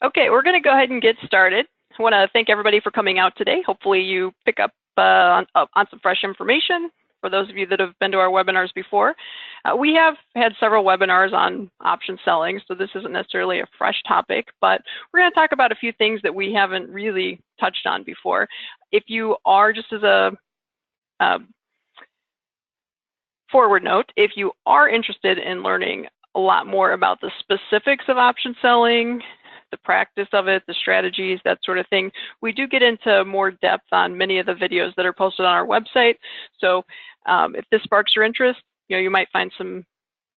Okay, we're going to go ahead and get started. I want to thank everybody for coming out today. Hopefully you pick up on some fresh information. For those of you that have been to our webinars before, we have had several webinars on option selling, so this isn't necessarily a fresh topic, but we're going to talk about a few things that we haven't really touched on before. If you are, just as a forward note, if you are interested in learning a lot more about the specifics of option selling, the practice of it, the strategies, that sort of thing, we do get into more depth on many of the videos that are posted on our website. So if this sparks your interest, you might find some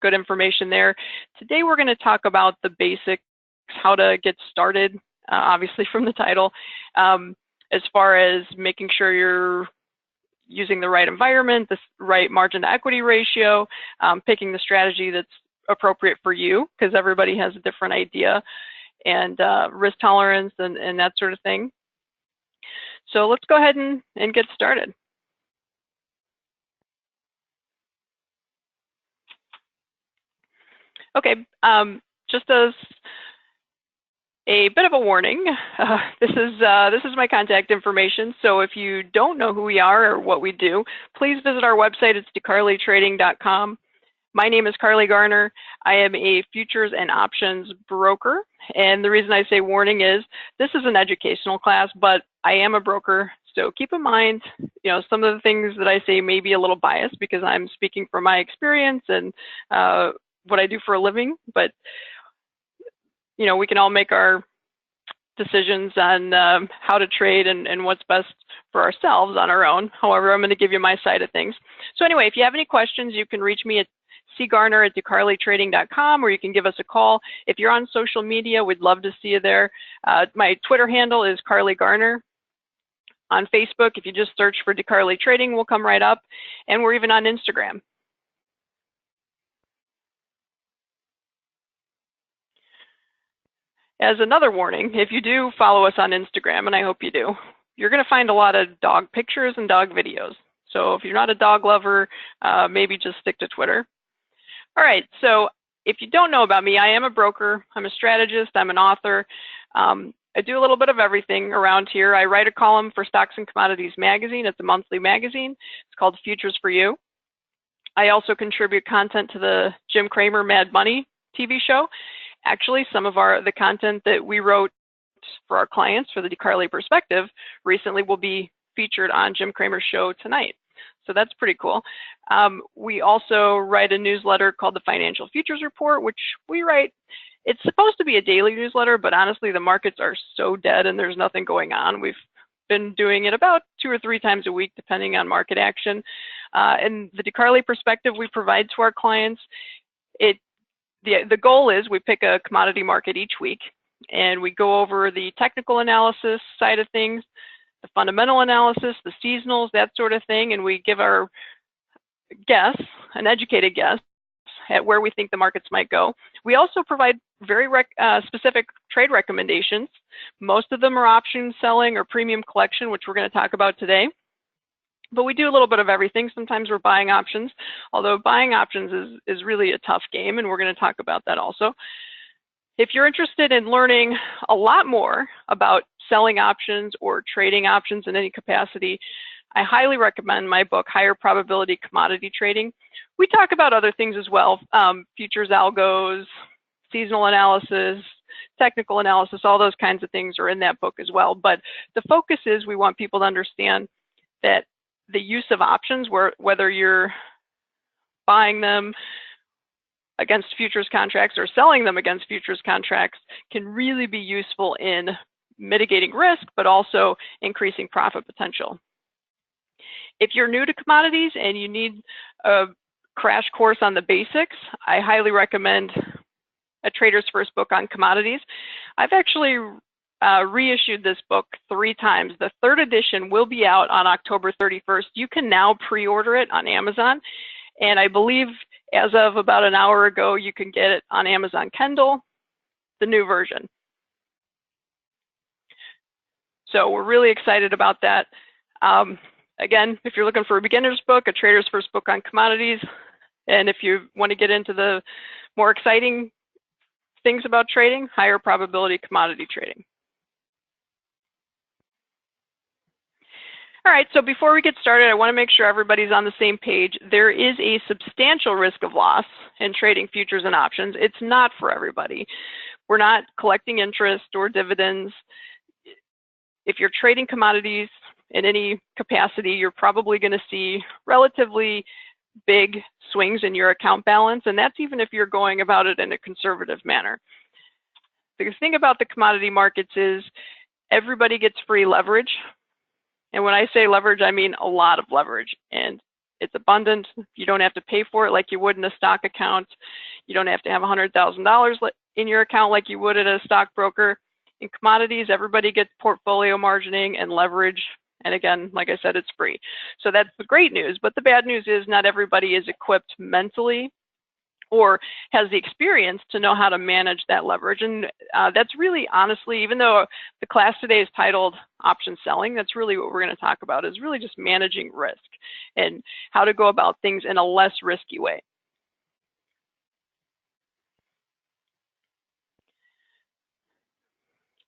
good information there. Today we're going to talk about the basics, how to get started, obviously from the title, as far as making sure you're using the right environment, the right margin to equity ratio, picking the strategy that's appropriate for you, because everybody has a different idea, and risk tolerance and that sort of thing. So let's go ahead and get started. Okay, just as a bit of a warning, this is my contact information. So if you don't know who we are or what we do, please visit our website. It's DeCarleyTrading.com. My name is Carley Garner. I am a futures and options broker. And the reason I say warning is this is an educational class, but I am a broker. So keep in mind, some of the things that I say may be a little biased because I'm speaking from my experience and what I do for a living. But, we can all make our decisions on how to trade and what's best for ourselves on our own. However, I'm going to give you my side of things. So anyway, if you have any questions, you can reach me at cgarner@DeCarleyTrading.com, or you can give us a call. If you're on social media, we'd love to see you there. My Twitter handle is Carley Garner. On Facebook, if you just search for DeCarley Trading, we'll come right up. And we're even on Instagram. As another warning, if you do follow us on Instagram, and I hope you do, you're going to find a lot of dog pictures and dog videos. So if you're not a dog lover, maybe just stick to Twitter. All right, so if you don't know about me, I am a broker, I'm a strategist, I'm an author. I do a little bit of everything around here. I write a column for Stocks and Commodities magazine. It's a monthly magazine. It's called Futures for You. I also contribute content to the Jim Cramer Mad Money TV show. Actually, some of the content that we wrote for our clients for the DeCarley Perspective recently will be featured on Jim Cramer's show tonight. So that's pretty cool. We also write a newsletter called the Financial Futures Report, which we write. It's supposed to be a daily newsletter, but honestly, the markets are so dead and there's nothing going on. We've been doing it about 2 or 3 times a week, depending on market action. And the DeCarley Perspective we provide to our clients, the goal is we pick a commodity market each week, and we go over the technical analysis side of things, the fundamental analysis, the seasonals, that sort of thing, and we give our guess, an educated guess, at where we think the markets might go. We also provide very specific trade recommendations. Most of them are option selling or premium collection, which we're going to talk about today. But we do a little bit of everything. Sometimes we're buying options, although buying options is really a tough game, and we're going to talk about that also. If you're interested in learning a lot more about selling options or trading options in any capacity, I highly recommend my book, Higher Probability Commodity Trading. We talk about other things as well, futures algos, seasonal analysis, technical analysis, all those kinds of things are in that book as well. But the focus is we want people to understand that the use of options, whether you're buying them against futures contracts or selling them against futures contracts, can really be useful in mitigating risk, but also increasing profit potential. If you're new to commodities and you need a crash course on the basics, I highly recommend A Trader's First Book on Commodities. I've actually reissued this book 3 times. The 3rd edition will be out on October 31st. You can now pre-order it on Amazon, and I believe as of about an hour ago, you can get it on Amazon Kindle, the new version. So we're really excited about that. Again, if you're looking for a beginner's book, A Trader's First Book on Commodities, and if you want to get into the more exciting things about trading, higher probability commodity trading. All right, so before we get started, I want to make sure everybody's on the same page. There is a substantial risk of loss in trading futures and options. It's not for everybody. We're not collecting interest or dividends. If you're trading commodities in any capacity, you're probably going to see relatively big swings in your account balance, and that's even if you're going about it in a conservative manner. The thing about the commodity markets is everybody gets free leverage. And when I say leverage, I mean a lot of leverage, and it's abundant. You don't have to pay for it like you would in a stock account. You don't have to have $100,000 in your account like you would at a stockbroker. In commodities, everybody gets portfolio margining and leverage. And again, like I said, it's free. So that's the great news. But the bad news is not everybody is equipped mentally or has the experience to know how to manage that leverage. And that's really, honestly, even though the class today is titled Option Selling, that's really what we're going to talk about, is really just managing risk and how to go about things in a less risky way.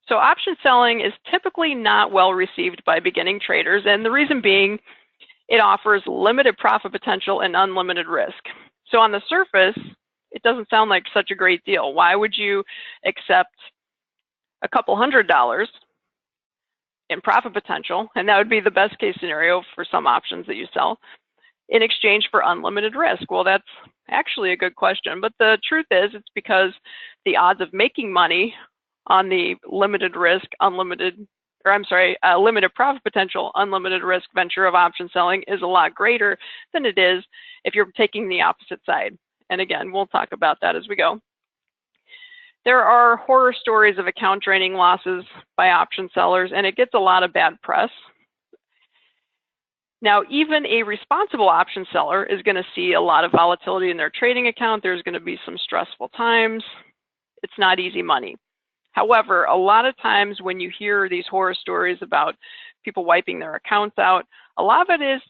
So option selling is typically not well received by beginning traders, and the reason being, it offers limited profit potential and unlimited risk. So on the surface, it doesn't sound like such a great deal. Why would you accept a couple $100 in profit potential, and that would be the best case scenario for some options that you sell, in exchange for unlimited risk? Well, that's actually a good question, but the truth is it's because the odds of making money on the limited profit potential, unlimited risk venture of option selling is a lot greater than it is if you're taking the opposite side. And again, we'll talk about that as we go. There are horror stories of account draining losses by option sellers, and it gets a lot of bad press. Now, even a responsible option seller is going to see a lot of volatility in their trading account. There's going to be some stressful times. It's not easy money. However, a lot of times when you hear these horror stories about people wiping their accounts out, a lot of it is,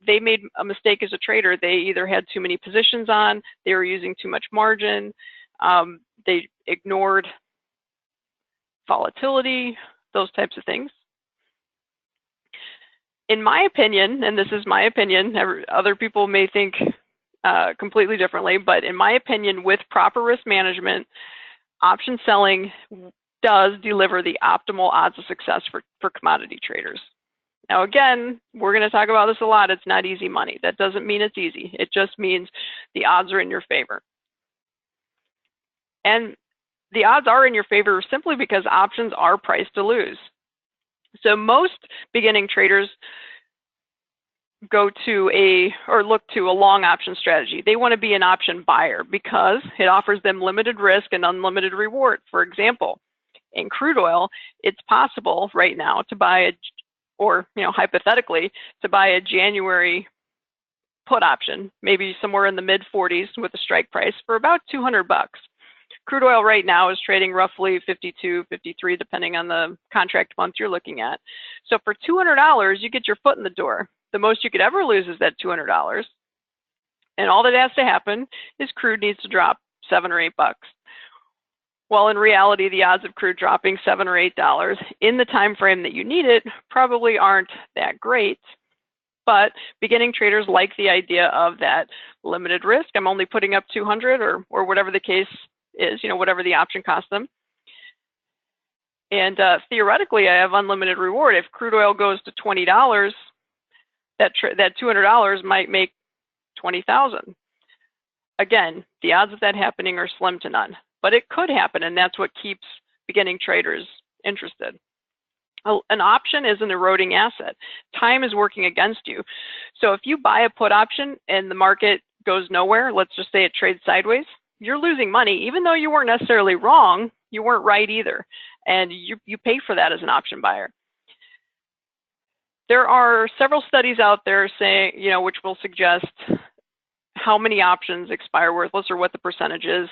they made a mistake as a trader. They either had too many positions on, they were using too much margin, they ignored volatility, those types of things. In my opinion, and this is my opinion, other people may think completely differently, but in my opinion, with proper risk management, option selling does deliver the optimal odds of success for commodity traders. Now, again, we're going to talk about this a lot. It's not easy money. That doesn't mean it's easy. It just means the odds are in your favor. And the odds are in your favor simply because options are priced to lose. So most beginning traders look to a long option strategy. They want to be an option buyer because it offers them limited risk and unlimited reward. For example, in crude oil, it's possible right now to buy hypothetically, to buy a January put option, maybe somewhere in the mid 40s with a strike price for about $200. Crude oil right now is trading roughly 52, 53, depending on the contract month you're looking at. So for $200, you get your foot in the door. The most you could ever lose is that $200. And all that has to happen is crude needs to drop $7 or $8. Well, in reality, the odds of crude dropping $7 or $8 in the time frame that you need it probably aren't that great. But beginning traders like the idea of that limited risk. I'm only putting up 200 or whatever the case is, whatever the option costs them. And theoretically, I have unlimited reward. If crude oil goes to $20, that $200 might make $20,000. Again, the odds of that happening are slim to none, but it could happen, and that's what keeps beginning traders interested. An option is an eroding asset. Time is working against you. So if you buy a put option and the market goes nowhere, let's just say it trades sideways, you're losing money. Even though you weren't necessarily wrong, you weren't right either. And you pay for that as an option buyer. There are several studies out there saying, which will suggest how many options expire worthless or what the percentage is.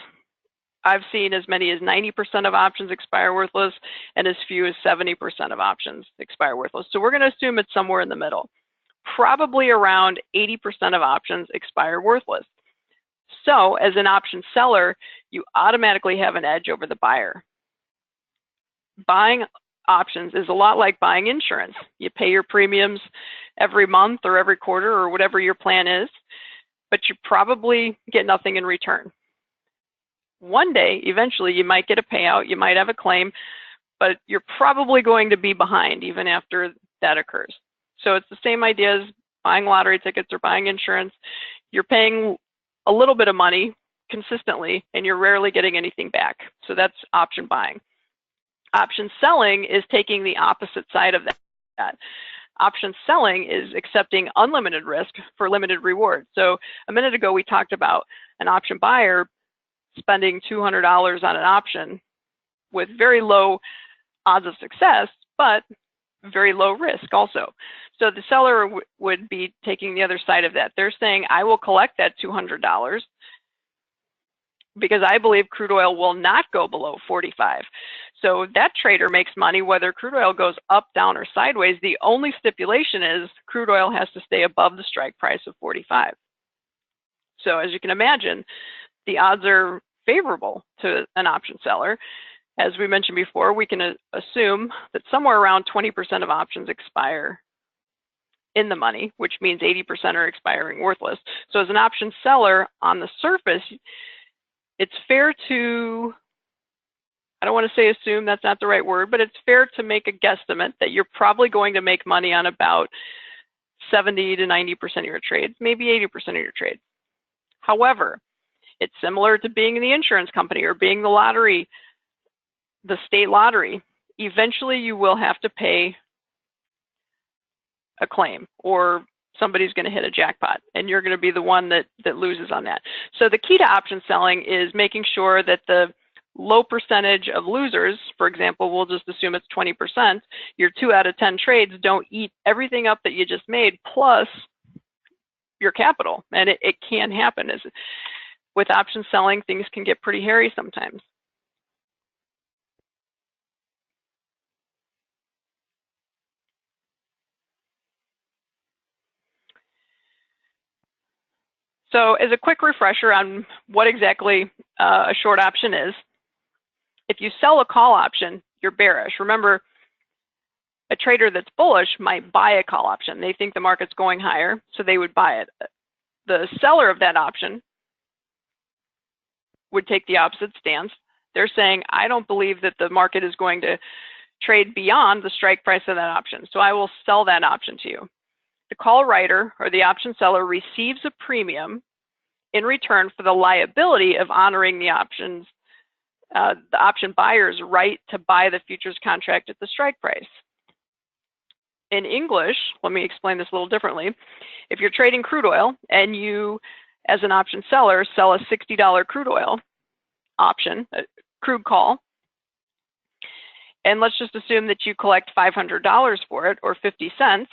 I've seen as many as 90% of options expire worthless and as few as 70% of options expire worthless. So we're going to assume it's somewhere in the middle. Probably around 80% of options expire worthless. So as an option seller, you automatically have an edge over the buyer. Buying options is a lot like buying insurance. You pay your premiums every month or every quarter or whatever your plan is, but you probably get nothing in return. One day, eventually, you might get a payout, you might have a claim, but you're probably going to be behind even after that occurs. So it's the same idea as buying lottery tickets or buying insurance. You're paying a little bit of money consistently, and you're rarely getting anything back. So that's option buying. Option selling is taking the opposite side of that. Option selling is accepting unlimited risk for limited reward. So a minute ago, we talked about an option buyer spending $200 on an option with very low odds of success, but very low risk also. So the seller would be taking the other side of that. They're saying, I will collect that $200 because I believe crude oil will not go below 45. So that trader makes money whether crude oil goes up, down, or sideways. The only stipulation is crude oil has to stay above the strike price of 45. So as you can imagine, the odds are favorable to an option seller. As we mentioned before, we can assume that somewhere around 20% of options expire in the money, which means 80% are expiring worthless. So as an option seller, on the surface, it's fair to, I don't want to say assume, that's not the right word, but it's fair to make a guesstimate that you're probably going to make money on about 70 to 90% of your trades, maybe 80% of your trades. However, it's similar to being in the insurance company or being the lottery, the state lottery. Eventually, you will have to pay a claim, or somebody's going to hit a jackpot, and you're going to be the one that loses on that. So the key to option selling is making sure that the low percentage of losers, for example, we'll just assume it's 20%, your 2 out of 10 trades don't eat everything up that you just made, plus your capital. And it can happen. With option selling, things can get pretty hairy sometimes. So as a quick refresher on what exactly a short option is, if you sell a call option, you're bearish. Remember, a trader that's bullish might buy a call option. They think the market's going higher, so they would buy it. The seller of that option would take the opposite stance. They're saying, I don't believe that the market is going to trade beyond the strike price of that option, so I will sell that option to you. The call writer or the option seller receives a premium in return for the liability of honoring the option buyer's right to buy the futures contract at the strike price. In English, let me explain this a little differently. If you're trading crude oil and you, as an option seller, sell a $60 crude oil option, a crude call, and let's just assume that you collect $500 for it, or 50 cents,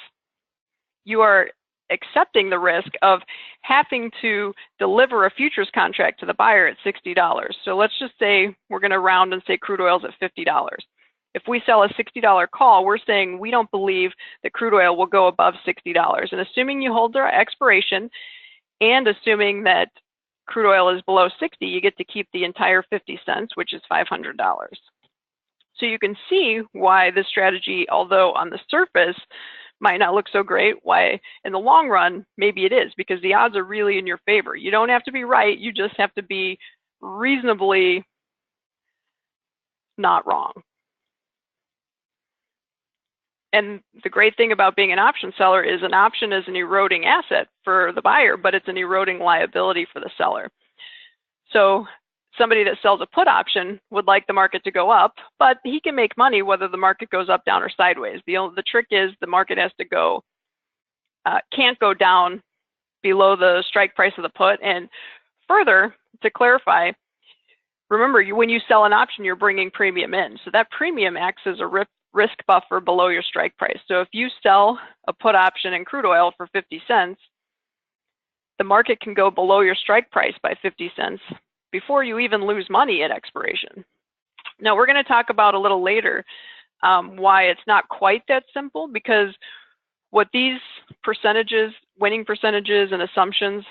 you are accepting the risk of having to deliver a futures contract to the buyer at $60. So let's just say we're going to round and say crude oil's at $50. If we sell a $60 call, we're saying we don't believe that crude oil will go above $60. And assuming you hold their expiration and assuming that crude oil is below 60, you get to keep the entire 50 cents, which is $500. So you can see why this strategy, although on the surface might not look so great, why in the long run, maybe it is, because the odds are really in your favor. You don't have to be right, you just have to be reasonably not wrong. And the great thing about being an option seller is an option is an eroding asset for the buyer, but it's an eroding liability for the seller. So somebody that sells a put option would like the market to go up, but he can make money whether the market goes up, down, or sideways. The trick is the market has to go, can't go down below the strike price of the put. And further, to clarify, remember, when you sell an option, you're bringing premium in. So that premium acts as a risk buffer below your strike price. So if you sell a put option in crude oil for 50 cents, the market can go below your strike price by 50 cents before you even lose money at expiration. Now, we're going to talk about a little later why it's not quite that simple, because what these percentages, winning percentages and assumptions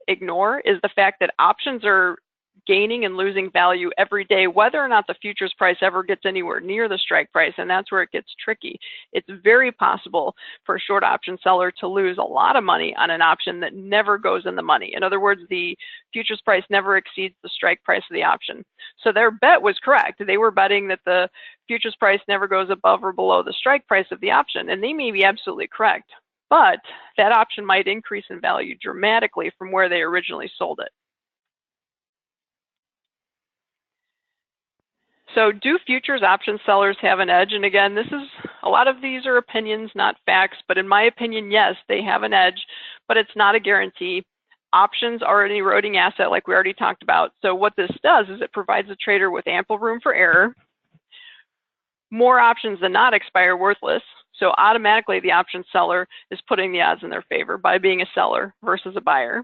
ignore is the fact that options are gaining and losing value every day, whether or not the futures price ever gets anywhere near the strike price, and that's where it gets tricky. It's very possible for a short option seller to lose a lot of money on an option that never goes in the money. In other words, the futures price never exceeds the strike price of the option. So their bet was correct. They were betting that the futures price never goes above or below the strike price of the option, and they may be absolutely correct, but that option might increase in value dramatically from where they originally sold it. So do futures option sellers have an edge? And again, a lot of these are opinions, not facts, but in my opinion, yes, they have an edge, but it's not a guarantee. Options are an eroding asset like we already talked about. So what this does is it provides the trader with ample room for error. More options than not expire worthless. So automatically the option seller is putting the odds in their favor by being a seller versus a buyer.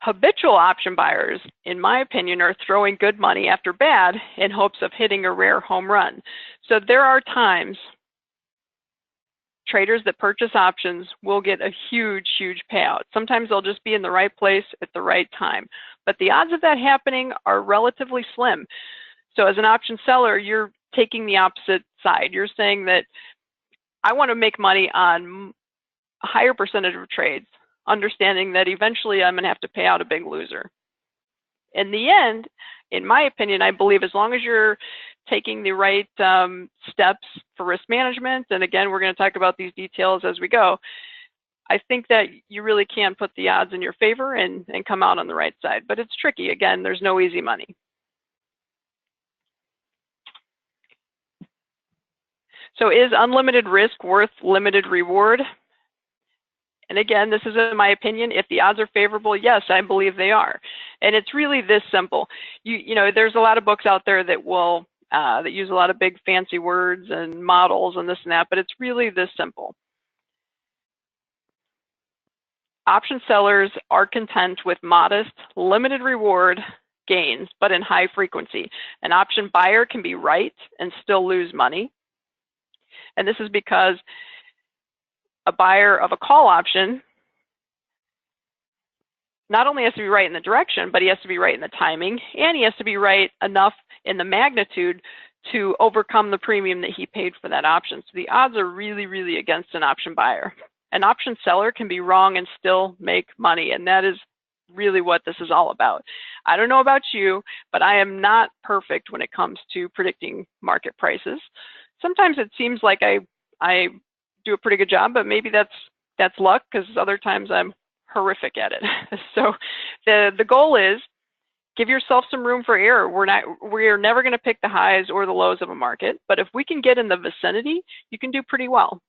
Habitual option buyers, in my opinion, are throwing good money after bad in hopes of hitting a rare home run. So there are times traders that purchase options will get a huge, huge payout. Sometimes they'll just be in the right place at the right time. But the odds of that happening are relatively slim. So as an option seller, you're taking the opposite side. You're saying that I want to make money on a higher percentage of trades, understanding that eventually I'm going to have to pay out a big loser. In the end, in my opinion, I believe as long as you're taking the right steps for risk management, and again, we're going to talk about these details as we go, I think that you really can put the odds in your favor and come out on the right side. But it's tricky. Again, there's no easy money. So is unlimited risk worth limited reward? And again, this is in my opinion. If the odds are favorable, yes, I believe they are. And it's really this simple. You know, there's a lot of books out there that will that use a lot of big fancy words and models and this and that, but it's really this simple. Option sellers are content with modest, limited reward gains, but in high frequency. An option buyer can be right and still lose money. And this is because a buyer of a call option not only has to be right in the direction, but he has to be right in the timing, and he has to be right enough in the magnitude to overcome the premium that he paid for that option. So the odds are really, really against an option buyer. An option seller can be wrong and still make money, and that is really what this is all about. I don't know about you, but I am not perfect when it comes to predicting market prices. Sometimes it seems like I do a pretty good job, but maybe that's luck, because other times I'm horrific at it. So the goal is give yourself some room for error. We're never going to pick the highs or the lows of a market, but if we can get in the vicinity, you can do pretty well.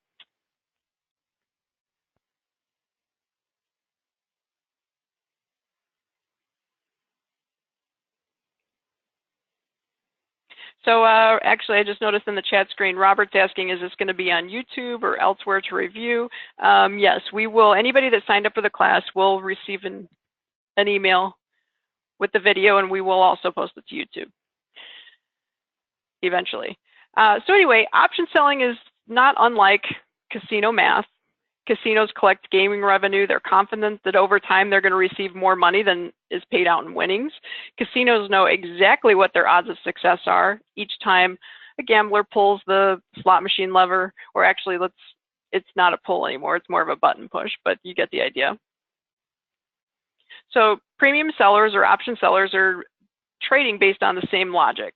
So actually, I just noticed in the chat screen, Robert's asking, is this going to be on YouTube or elsewhere to review? Yes, we will. Anybody that signed up for the class will receive an email with the video, and we will also post it to YouTube eventually. So anyway, option selling is not unlike casino math. Casinos collect gaming revenue. They're confident that over time they're going to receive more money than is paid out in winnings. Casinos know exactly what their odds of success are each time a gambler pulls the slot machine lever, or actually it's not a pull anymore, it's more of a button push, but you get the idea. So premium sellers or option sellers are trading based on the same logic.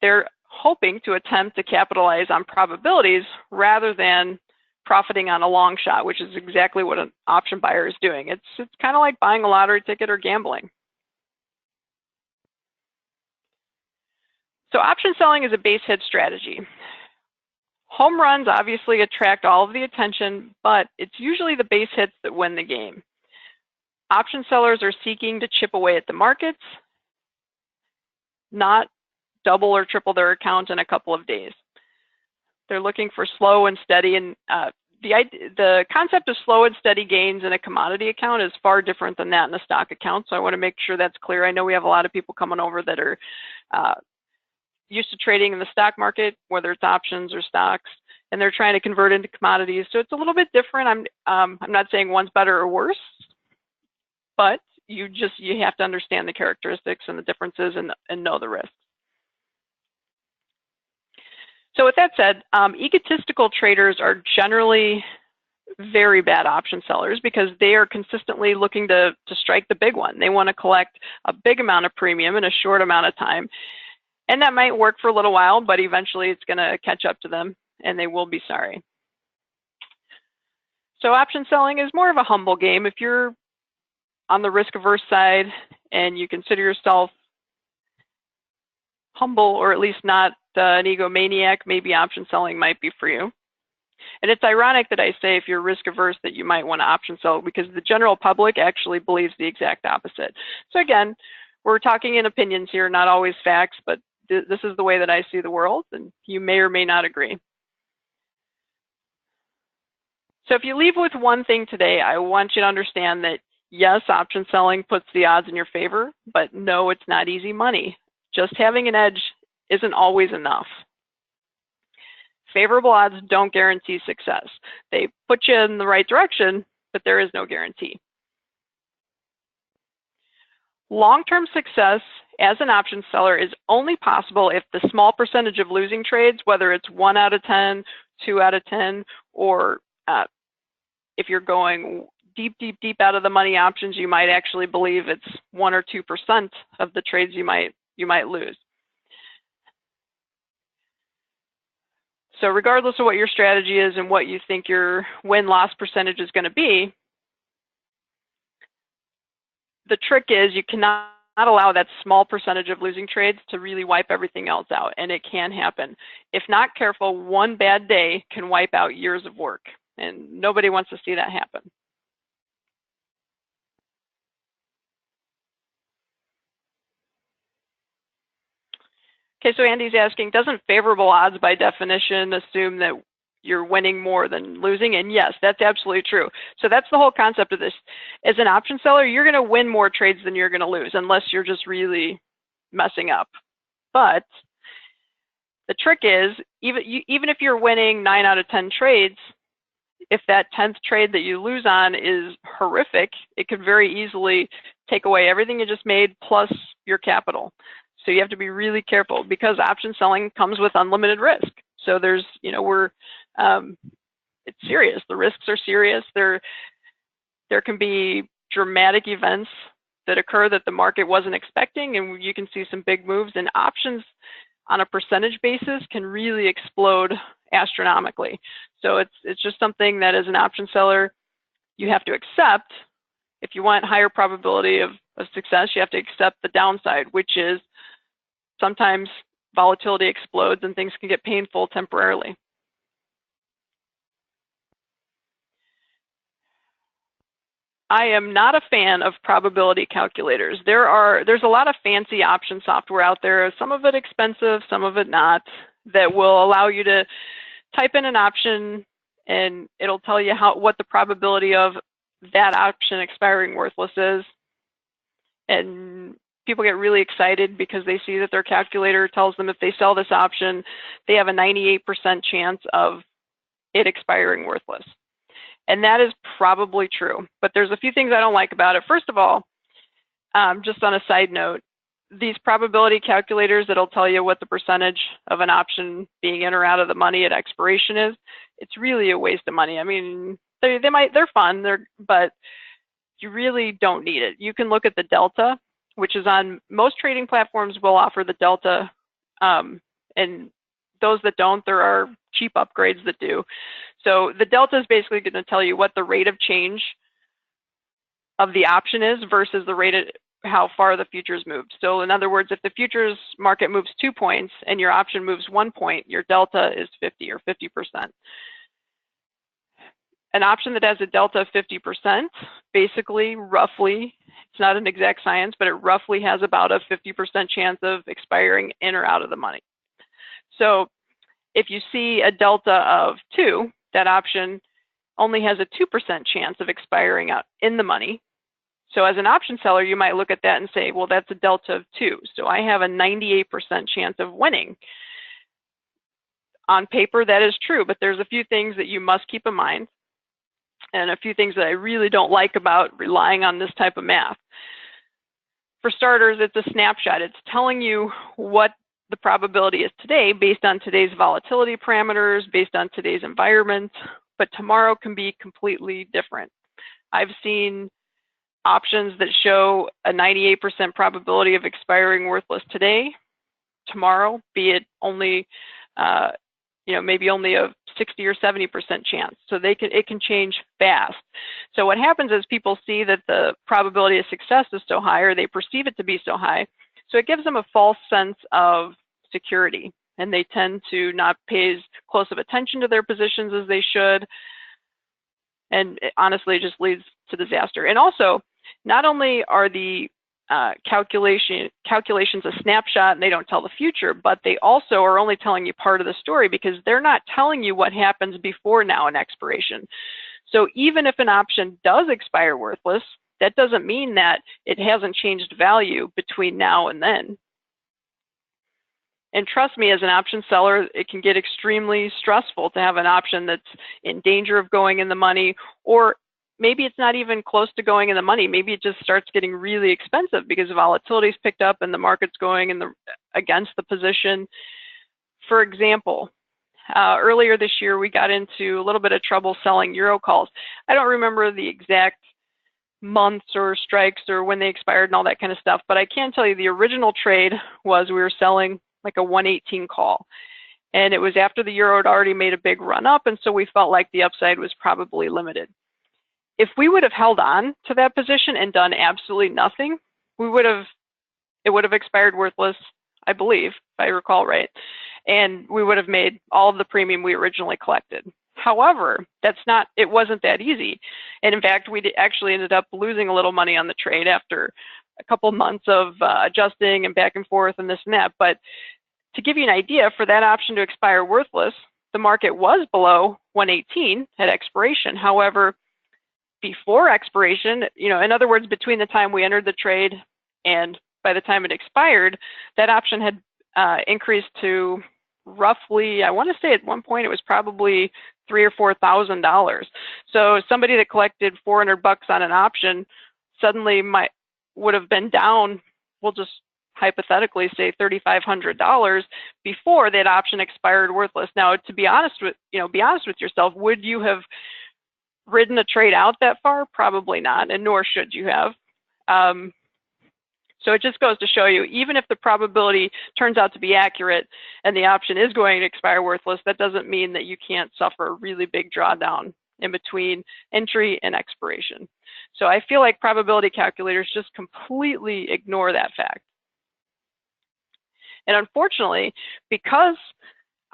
They're hoping to attempt to capitalize on probabilities rather than profiting on a long shot, which is exactly what an option buyer is doing. It's kind of like buying a lottery ticket or gambling. So option selling is a base hit strategy. Home runs obviously attract all of the attention, but it's usually the base hits that win the game. Option sellers are seeking to chip away at the markets, not double or triple their account in a couple of days. They're looking for slow and steady, and the concept of slow and steady gains in a commodity account is far different than that in a stock account, so I want to make sure that's clear. I know we have a lot of people coming over that are used to trading in the stock market, whether it's options or stocks, and they're trying to convert into commodities. So it's a little bit different. I'm not saying one's better or worse, but you have to understand the characteristics and the differences and know the risks. So with that said, egotistical traders are generally very bad option sellers because they are consistently looking to strike the big one. They want to collect a big amount of premium in a short amount of time. And that might work for a little while, but eventually it's going to catch up to them and they will be sorry. So option selling is more of a humble game. If you're on the risk-averse side and you consider yourself humble or at least not an egomaniac, maybe option selling might be for you. And it's ironic that I say if you're risk-averse that you might want to option sell because the general public actually believes the exact opposite. So again, we're talking in opinions here, not always facts, but this is the way that I see the world, and you may or may not agree. So if you leave with one thing today, I want you to understand that yes, option selling puts the odds in your favor, but no, it's not easy money. Just having an edge isn't always enough. Favorable odds don't guarantee success. They put you in the right direction, but there is no guarantee. Long-term success as an option seller is only possible if the small percentage of losing trades, whether it's 1 out of 10, 2 out of 10, or if you're going deep, deep, deep out of the money options, you might actually believe it's 1 or 2% of the trades you might lose. So regardless of what your strategy is and what you think your win-loss percentage is going to be, the trick is you cannot allow that small percentage of losing trades to really wipe everything else out, and it can happen. If not careful, one bad day can wipe out years of work, and nobody wants to see that happen. Okay, so Andy's asking, doesn't favorable odds by definition assume that you're winning more than losing? And yes, that's absolutely true. So that's the whole concept of this. As an option seller, you're going to win more trades than you're going to lose, unless you're just really messing up. But the trick is, even if you're winning 9 out of 10 trades, if that 10th trade that you lose on is horrific, it could very easily take away everything you just made plus your capital. So you have to be really careful because option selling comes with unlimited risk. So there's, it's serious. The risks are serious. There can be dramatic events that occur that the market wasn't expecting, and you can see some big moves. And options on a percentage basis can really explode astronomically. So it's just something that as an option seller, you have to accept. If you want higher probability of success, you have to accept the downside, which is sometimes volatility explodes and things can get painful temporarily. I am not a fan of probability calculators. There's a lot of fancy option software out there, some of it expensive, some of it not, that will allow you to type in an option and it'll tell you what the probability of that option expiring worthless is. And people get really excited because they see that their calculator tells them if they sell this option, they have a 98% chance of it expiring worthless. And that is probably true, but there's a few things I don't like about it. First of all, just on a side note, these probability calculators that'll tell you what the percentage of an option being in or out of the money at expiration is, it's really a waste of money. I mean, they're fun, but you really don't need it. You can look at the delta, which is on most trading platforms will offer the delta, and those that don't, there are cheap upgrades that do. So the delta is basically going to tell you what the rate of change of the option is versus the rate of how far the futures moved. So in other words, if the futures market moves 2 points and your option moves 1 point, your delta is 50 or 50%. An option that has a delta of 50%, basically, roughly, it's not an exact science, but it roughly has about a 50% chance of expiring in or out of the money. So if you see a delta of 2, that option only has a 2% chance of expiring out in the money. So as an option seller, you might look at that and say, well, that's a delta of 2. So I have a 98% chance of winning. on paper, that is true, but there's a few things that you must keep in mind and a few things that I really don't like about relying on this type of math. For starters, it's a snapshot. It's telling you what the probability is today based on today's volatility parameters, based on today's environment, but tomorrow can be completely different. I've seen options that show a 98% probability of expiring worthless today, tomorrow, be it only, maybe only a 60 or 70% chance. So it can change fast. So what happens is people see that the probability of success is so high, or they perceive it to be so high. So it gives them a false sense of security, and they tend to not pay as close of attention to their positions as they should. And it honestly just leads to disaster. And also, not only are the calculations a snapshot and they don't tell the future, but they also are only telling you part of the story because they're not telling you what happens before now and expiration. So even if an option does expire worthless, that doesn't mean that it hasn't changed value between now and then. And trust me, as an option seller, it can get extremely stressful to have an option that's in danger of going in the money, or maybe it's not even close to going in the money. Maybe it just starts getting really expensive because volatility's picked up and the market's going against the position. For example, earlier this year, we got into a little bit of trouble selling euro calls. I don't remember the exact months or strikes or when they expired and all that kind of stuff, but I can tell you the original trade was we were selling like a 118 call. And it was after the euro had already made a big run up, and so we felt like the upside was probably limited. If we would have held on to that position and done absolutely nothing, it would have expired worthless, I believe, if I recall right, and we would have made all of the premium we originally collected. However, it wasn't that easy. And in fact, we actually ended up losing a little money on the trade after a couple months of adjusting and back and forth and this and that. But to give you an idea, for that option to expire worthless, the market was below 118 at expiration. However, before expiration, in other words, between the time we entered the trade and by the time it expired, that option had increased to roughly, I want to say at one point it was probably $3,000 or $4,000. So somebody that collected $400 on an option suddenly would have been down, we'll just hypothetically say $3,500 before that option expired worthless. Now, to be honest with yourself, would you have ridden a trade out that far? Probably not, and nor should you have. So it just goes to show you, even if the probability turns out to be accurate and the option is going to expire worthless, that doesn't mean that you can't suffer a really big drawdown in between entry and expiration. So I feel like probability calculators just completely ignore that fact. And unfortunately, because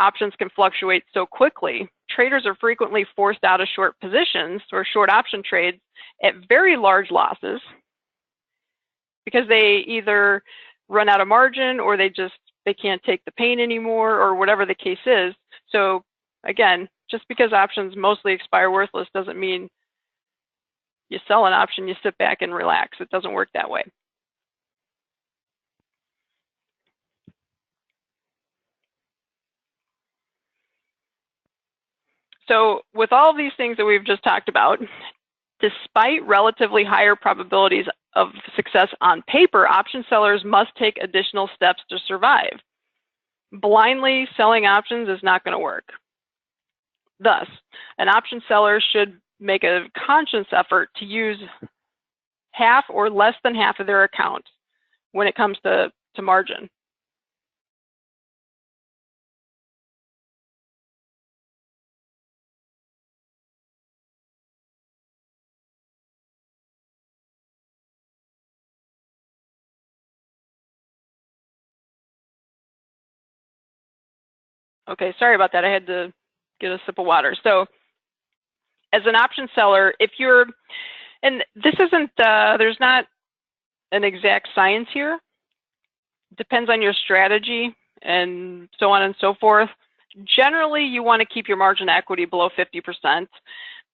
options can fluctuate so quickly, traders are frequently forced out of short positions or short option trades at very large losses because they either run out of margin or they can't take the pain anymore, or whatever the case is. So again, just because options mostly expire worthless doesn't mean you sell an option, you sit back and relax. It doesn't work that way. So with all of these things that we've just talked about, despite relatively higher probabilities of success on paper, option sellers must take additional steps to survive. Blindly selling options is not going to work. Thus, an option seller should make a conscious effort to use half or less than half of their account when it comes to margin. Okay, sorry about that. I had to get a sip of water. So as an option seller, and this isn't, there's not an exact science here. It depends on your strategy and so on and so forth. Generally, you want to keep your margin equity below 50%.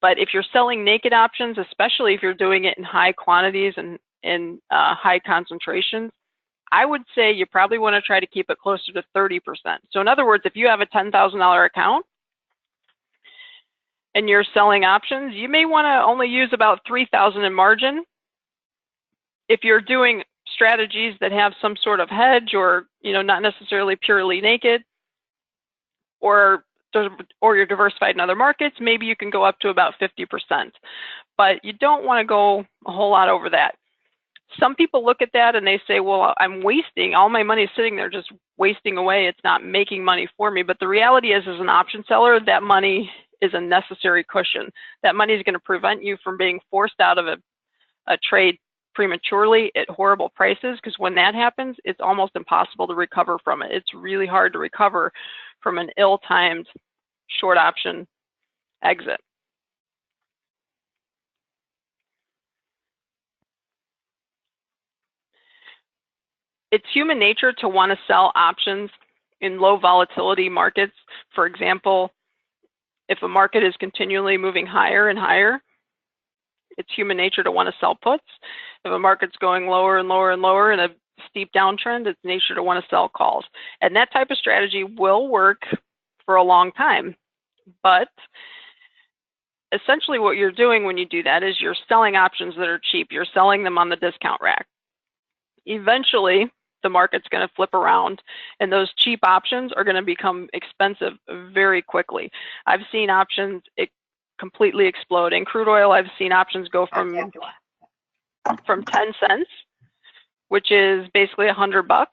But if you're selling naked options, especially if you're doing it in high quantities and in high concentrations, I would say you probably want to try to keep it closer to 30%. So in other words, if you have a $10,000 account and you're selling options, you may want to only use about $3,000 in margin. If you're doing strategies that have some sort of hedge, or not necessarily purely naked, or you're diversified in other markets, maybe you can go up to about 50%. But you don't want to go a whole lot over that. Some people look at that and they say, well, I'm wasting, all my money is sitting there just wasting away. It's not making money for me. But the reality is, as an option seller, that money is a necessary cushion. That money is going to prevent you from being forced out of a trade prematurely at horrible prices, because when that happens, it's almost impossible to recover from it. It's really hard to recover from an ill-timed short option exit. It's human nature to want to sell options in low volatility markets. For example, if a market is continually moving higher and higher, it's human nature to want to sell puts. If a market's going lower and lower and lower in a steep downtrend, it's nature to want to sell calls. And that type of strategy will work for a long time. But essentially what you're doing when you do that is you're selling options that are cheap. You're selling them on the discount rack. Eventually, the market's going to flip around, and those cheap options are going to become expensive very quickly. I've seen options completely explode. In crude oil, I've seen options go from 10 cents, which is basically $100,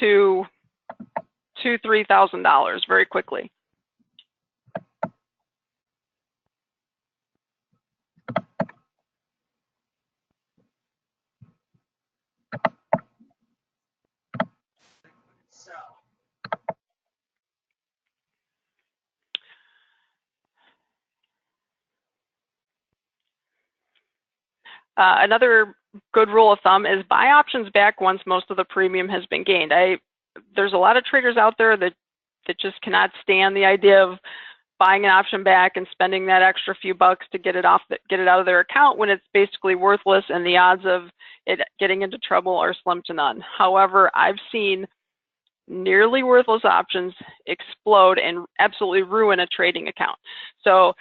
to $2,000–$3,000 very quickly. Another good rule of thumb is buy options back once most of the premium has been gained. There's a lot of traders out there that just cannot stand the idea of buying an option back and spending that extra few bucks to get it out of their account when it's basically worthless, and the odds of it getting into trouble are slim to none. However, I've seen nearly worthless options explode and absolutely ruin a trading account. So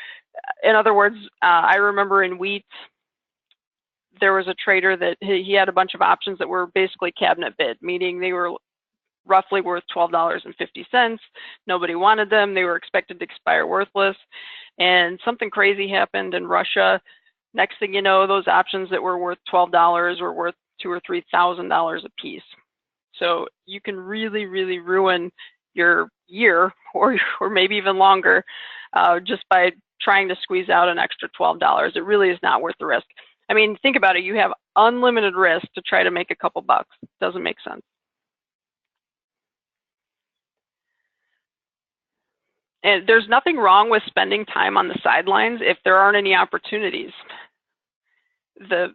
in other words, I remember in wheat, there was a trader that he had a bunch of options that were basically cabinet bid, meaning they were roughly worth $12.50. Nobody wanted them. They were expected to expire worthless. And something crazy happened in Russia. Next thing you know, those options that were worth $12 were worth $2,000 or $3,000 a piece. So you can really, really ruin your year, or maybe even longer, just by trying to squeeze out an extra $12. It really is not worth the risk. I mean, think about it. You have unlimited risk to try to make a couple bucks. Doesn't make sense. And there's nothing wrong with spending time on the sidelines if there aren't any opportunities. The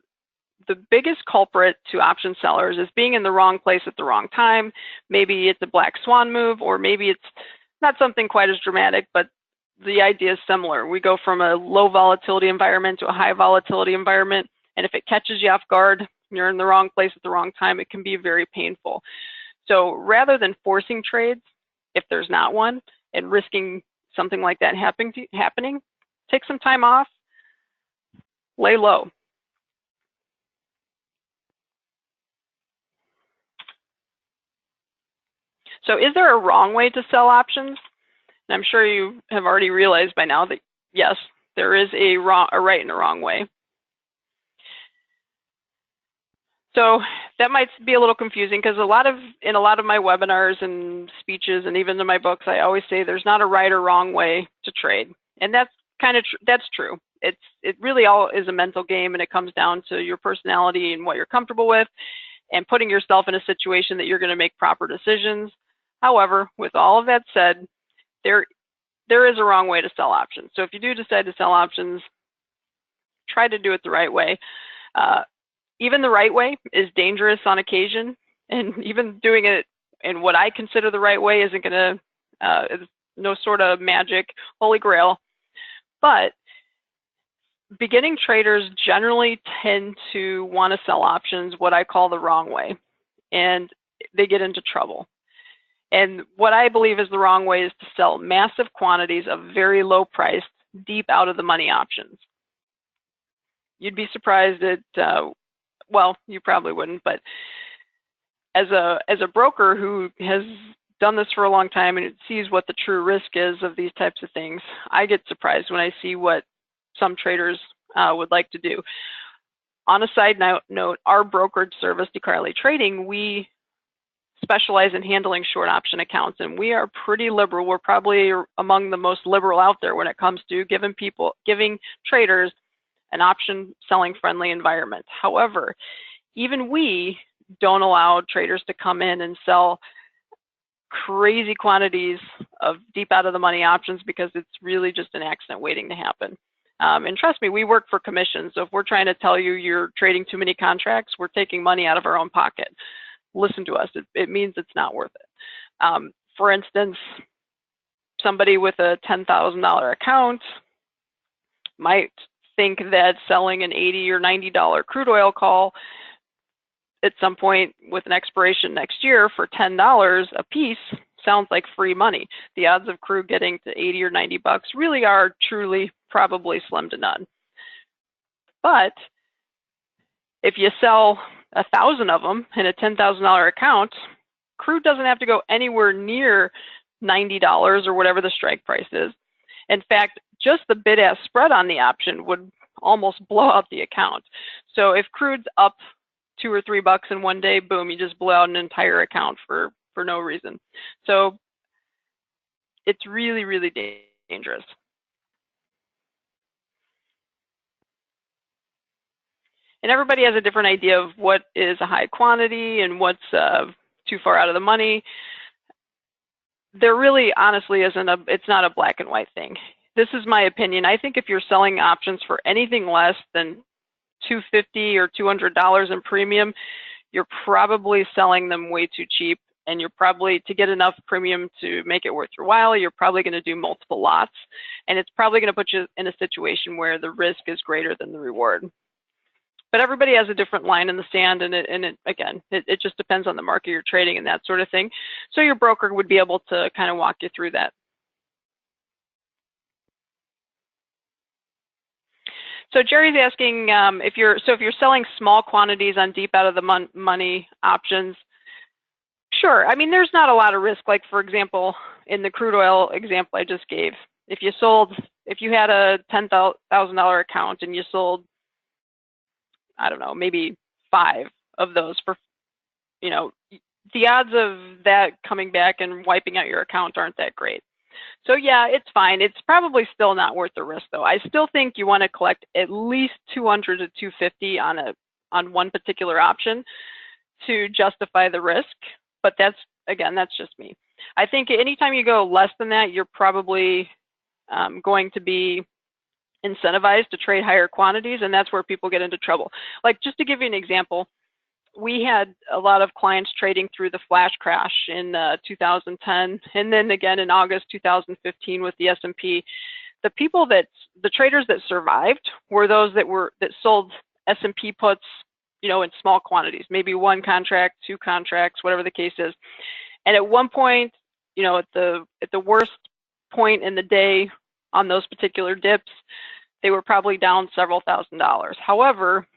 biggest culprit to option sellers is being in the wrong place at the wrong time. Maybe it's a black swan move, or maybe it's not something quite as dramatic, but the idea is similar. We go from a low volatility environment to a high volatility environment, and if it catches you off guard, you're in the wrong place at the wrong time, it can be very painful. So rather than forcing trades, if there's not one, and risking something like that happening, take some time off, lay low. So is there a wrong way to sell options? And I'm sure you have already realized by now that yes, there is a right and a wrong way. So that might be a little confusing, because in a lot of my webinars and speeches, and even in my books, I always say there's not a right or wrong way to trade, and that's true. It really all is a mental game, and it comes down to your personality and what you're comfortable with, and putting yourself in a situation that you're going to make proper decisions. However, with all of that said, there is a wrong way to sell options. So if you do decide to sell options, try to do it the right way. Even the right way is dangerous on occasion, and even doing it in what I consider the right way isn't going to, no sort of magic holy grail. But beginning traders generally tend to want to sell options what I call the wrong way. And they get into trouble. And what I believe is the wrong way is to sell massive quantities of very low priced, deep out of the money options. You'd be surprised at, well, you probably wouldn't, but as a broker who has done this for a long time and sees what the true risk is of these types of things, I get surprised when I see what some traders would like to do. On a side note, our brokerage service, DeCarley Trading, we specialize in handling short option accounts, and we are pretty liberal. We're probably among the most liberal out there when it comes to giving traders an option selling friendly environment. However, even we don't allow traders to come in and sell crazy quantities of deep out of the money options because it's really just an accident waiting to happen. And trust me, we work for commission. So if we're trying to tell you you're trading too many contracts, we're taking money out of our own pocket. Listen to us. It means it's not worth it. For instance, somebody with a $10,000 account might think that selling an $80 or $90 crude oil call at some point with an expiration next year for $10 a piece sounds like free money. The odds of crude getting to 80 or 90 bucks really are truly probably slim to none. But if you sell 1,000 of them in a $10,000 account, crude doesn't have to go anywhere near $90 or whatever the strike price is. In fact, just the bid-ask spread on the option would almost blow out the account. So if crude's up $2 or $3 in one day, boom, you just blow out an entire account for no reason. So it's really, really dangerous. And everybody has a different idea of what is a high quantity and what's too far out of the money. There really, honestly, it's not a black and white thing. This is my opinion. I think if you're selling options for anything less than $250 or $200 in premium, you're probably selling them way too cheap. And you're probably, to get enough premium to make it worth your while, you're probably going to do multiple lots. And it's probably going to put you in a situation where the risk is greater than the reward. But everybody has a different line in the sand, and it just depends on the market you're trading and that sort of thing. So your broker would be able to kind of walk you through that. So Jerry's asking if you're selling small quantities on deep out of the money options. Sure. I mean, there's not a lot of risk. Like, for example, in the crude oil example I just gave, if you had a $10,000 account and you sold, I don't know, maybe 5 of those for, the odds of that coming back and wiping out your account aren't that great. So yeah, it's fine. It's probably still not worth the risk though. I still think you want to collect at least 200 to 250 on one particular option to justify the risk. But that's just me. I think anytime you go less than that, you're probably going to be incentivized to trade higher quantities, and that's where people get into trouble. Like, just to give you an example, we had a lot of clients trading through the flash crash in 2010, and then again in August 2015 with the S&P. The traders that survived were those that sold S&P puts, in small quantities, maybe 1 contract, 2 contracts, whatever the case is. And at one point, at the worst point in the day on those particular dips, they were probably down several $1,000s. However,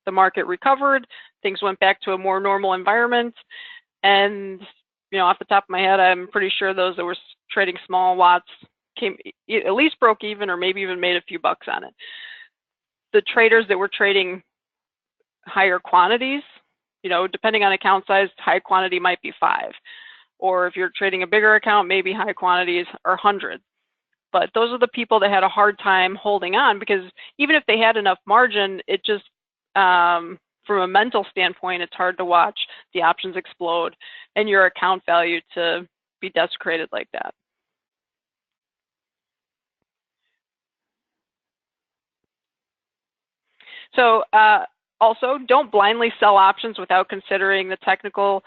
the market recovered, things went back to a more normal environment, and off the top of my head, I'm pretty sure those that were trading small lots at least broke even, or maybe even made a few bucks on it. The traders that were trading higher quantities, depending on account size, high quantity might be 5. Or if you're trading a bigger account, maybe high quantities are hundreds. But those are the people that had a hard time holding on, because even if they had enough margin, it just, from a mental standpoint, it's hard to watch the options explode and your account value to be desecrated like that. So also, don't blindly sell options without considering the technical,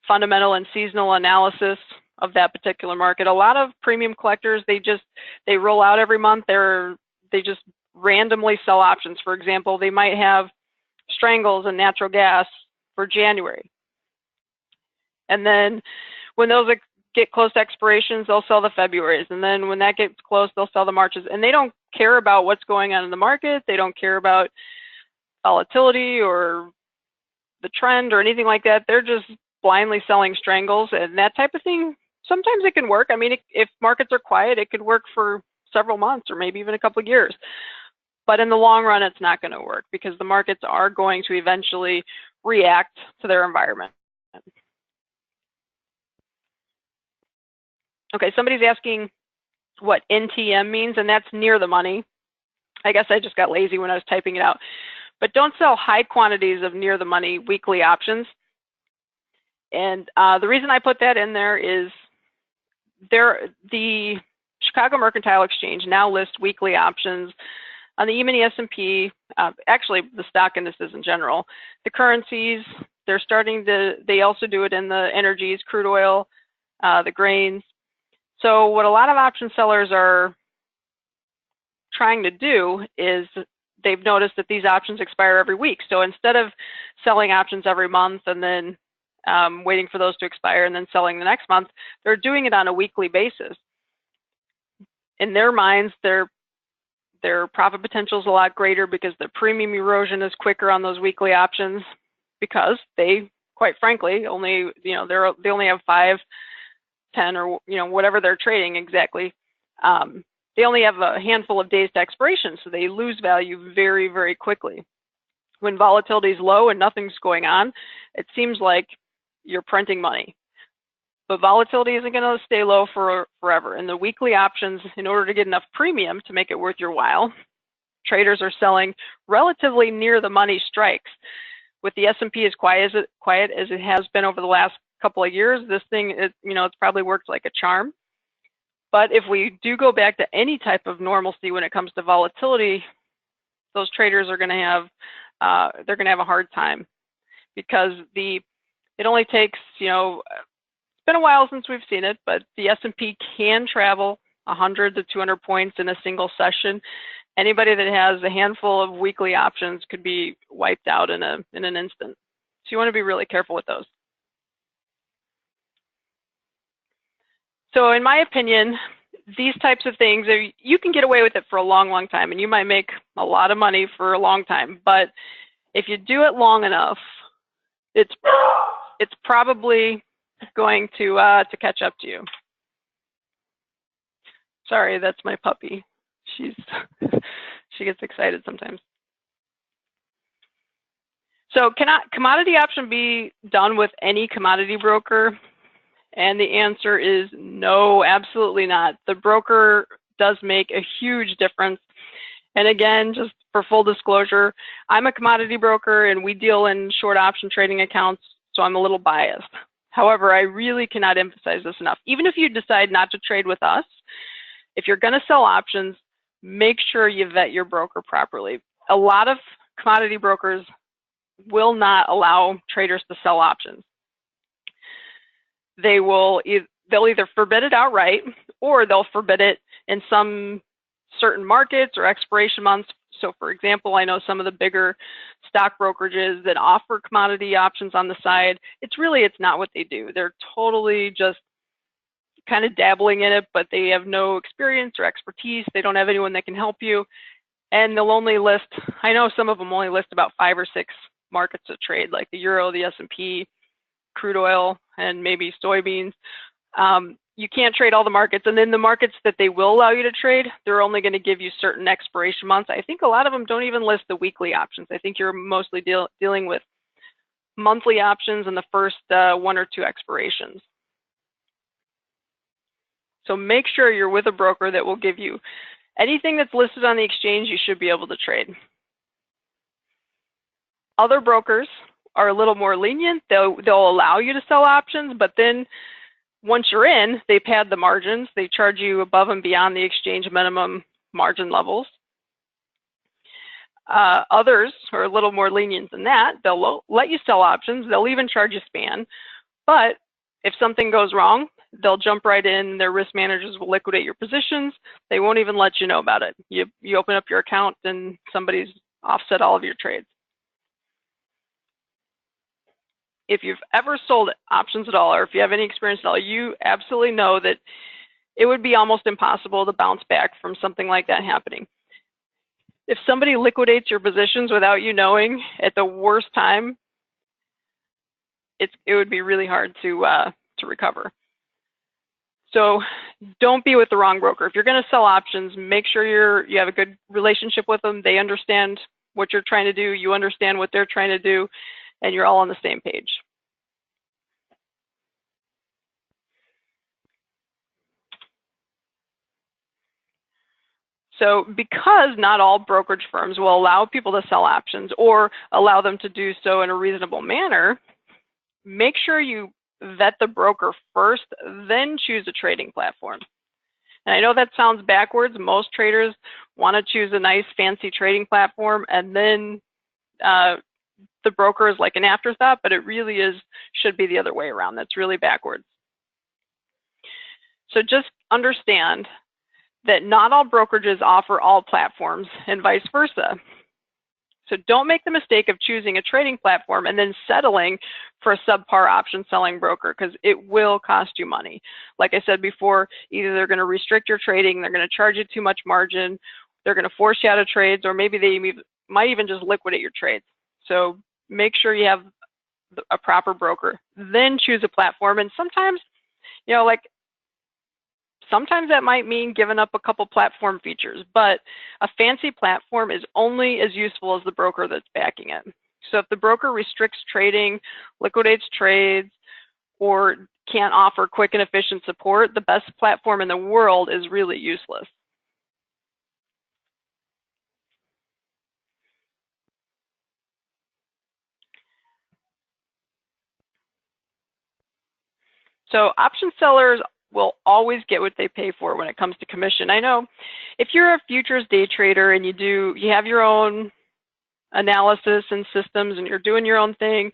fundamental, and seasonal analysis of that particular market. A lot of premium collectors, they roll out every month. They just randomly sell options. For example, they might have strangles and natural gas for January. And then when those get close to expirations, they'll sell the Februaries. And then when that gets close, they'll sell the Marches. And they don't care about what's going on in the market. They don't care about volatility or the trend or anything like that. They're just blindly selling strangles, and that type of thing. Sometimes it can work. I mean, if markets are quiet, it could work for several months or maybe even a couple of years. But in the long run, it's not going to work because the markets are going to eventually react to their environment. Okay, somebody's asking what NTM means, and that's near the money. I guess I just got lazy when I was typing it out. But don't sell high quantities of near the money weekly options. And the reason I put that in there is the Chicago Mercantile Exchange now lists weekly options on the E-mini S&P, actually the stock indices in general. The currencies, they also do it in the energies, crude oil, the grains. So what a lot of option sellers are trying to do is they've noticed that these options expire every week. So instead of selling options every month and then waiting for those to expire and then selling the next month, they're doing it on a weekly basis. In their minds, their profit potential is a lot greater because the premium erosion is quicker on those weekly options because they, quite frankly, only, they only have 5, 10, or whatever they're trading exactly. They only have a handful of days to expiration, so they lose value very, very quickly. When volatility is low and nothing's going on, it seems like you're printing money. But volatility isn't going to stay low forever. And the weekly options, in order to get enough premium to make it worth your while, traders are selling relatively near the money strikes. With the S&P as quiet as it has been over the last couple of years, this thing, it's probably worked like a charm. But if we do go back to any type of normalcy when it comes to volatility, those traders are going to have they're going to have a hard time because it only takes it's been a while since we've seen it, but the S&P can travel 100 to 200 points in a single session. Anybody that has a handful of weekly options could be wiped out in an instant. So you want to be really careful with those. So in my opinion, these types of things, you can get away with it for a long, long time, and you might make a lot of money for a long time. But if you do it long enough, it's probably going to catch up to you. Sorry, that's my puppy. She gets excited sometimes. So can commodity option be done with any commodity broker? And the answer is no, absolutely not. The broker does make a huge difference. And again, just for full disclosure, I'm a commodity broker and we deal in short option trading accounts, so I'm a little biased. However, I really cannot emphasize this enough. Even if you decide not to trade with us, if you're going to sell options, make sure you vet your broker properly. A lot of commodity brokers will not allow traders to sell options. They'll either forbid it outright or they'll forbid it in some certain markets or expiration months. So for example, I know some of the bigger stock brokerages that offer commodity options on the side, it's not what they do. They're totally just kind of dabbling in it, but they have no experience or expertise. They don't have anyone that can help you. And they'll only list, I know some of them only list about 5 or 6 markets to trade, like the Euro, the S&P, crude oil, and maybe soybeans. You can't trade all the markets, and then the markets that they will allow you to trade, they're only going to give you certain expiration months. I think a lot of them don't even list the weekly options. I think you're mostly dealing with monthly options in the first 1 or 2 expirations. So make sure you're with a broker that will give you anything that's listed on the exchange. You should be able to trade. Other brokers are a little more lenient. They'll allow you to sell options, but then once you're in, they pad the margins. They charge you above and beyond the exchange minimum margin levels. Others are a little more lenient than that. They'll let you sell options. They'll even charge you span. But if something goes wrong, they'll jump right in. Their risk managers will liquidate your positions. They won't even let you know about it. You open up your account and somebody's offset all of your trades. if you've ever sold options at all, or if you have any experience at all, you absolutely know that it would be almost impossible to bounce back from something like that happening. If somebody liquidates your positions without you knowing at the worst time, it would be really hard to recover. So don't be with the wrong broker. If you're going to sell options, make sure you have a good relationship with them. They understand what you're trying to do. You understand what they're trying to do, and you're all on the same page. So because not all brokerage firms will allow people to sell options or allow them to do so in a reasonable manner, make sure you vet the broker first, then choose a trading platform. And I know that sounds backwards. Most traders want to choose a nice fancy trading platform, and then the broker is like an afterthought, but it really should be the other way around. That's really backwards. So just understand that not all brokerages offer all platforms and vice versa. So don't make the mistake of choosing a trading platform and then settling for a subpar option selling broker, because it will cost you money. Like I said before, either they're going to restrict your trading, they're going to charge you too much margin, they're going to force you out of trades, or maybe they might even just liquidate your trades. So make sure you have a proper broker, then choose a platform. And sometimes, sometimes that might mean giving up a couple platform features, but a fancy platform is only as useful as the broker that's backing it. So if the broker restricts trading, liquidates trades, or can't offer quick and efficient support, the best platform in the world is really useless. So option sellers will always get what they pay for when it comes to commission. I know if you're a futures day trader and you have your own analysis and systems and you're doing your own thing,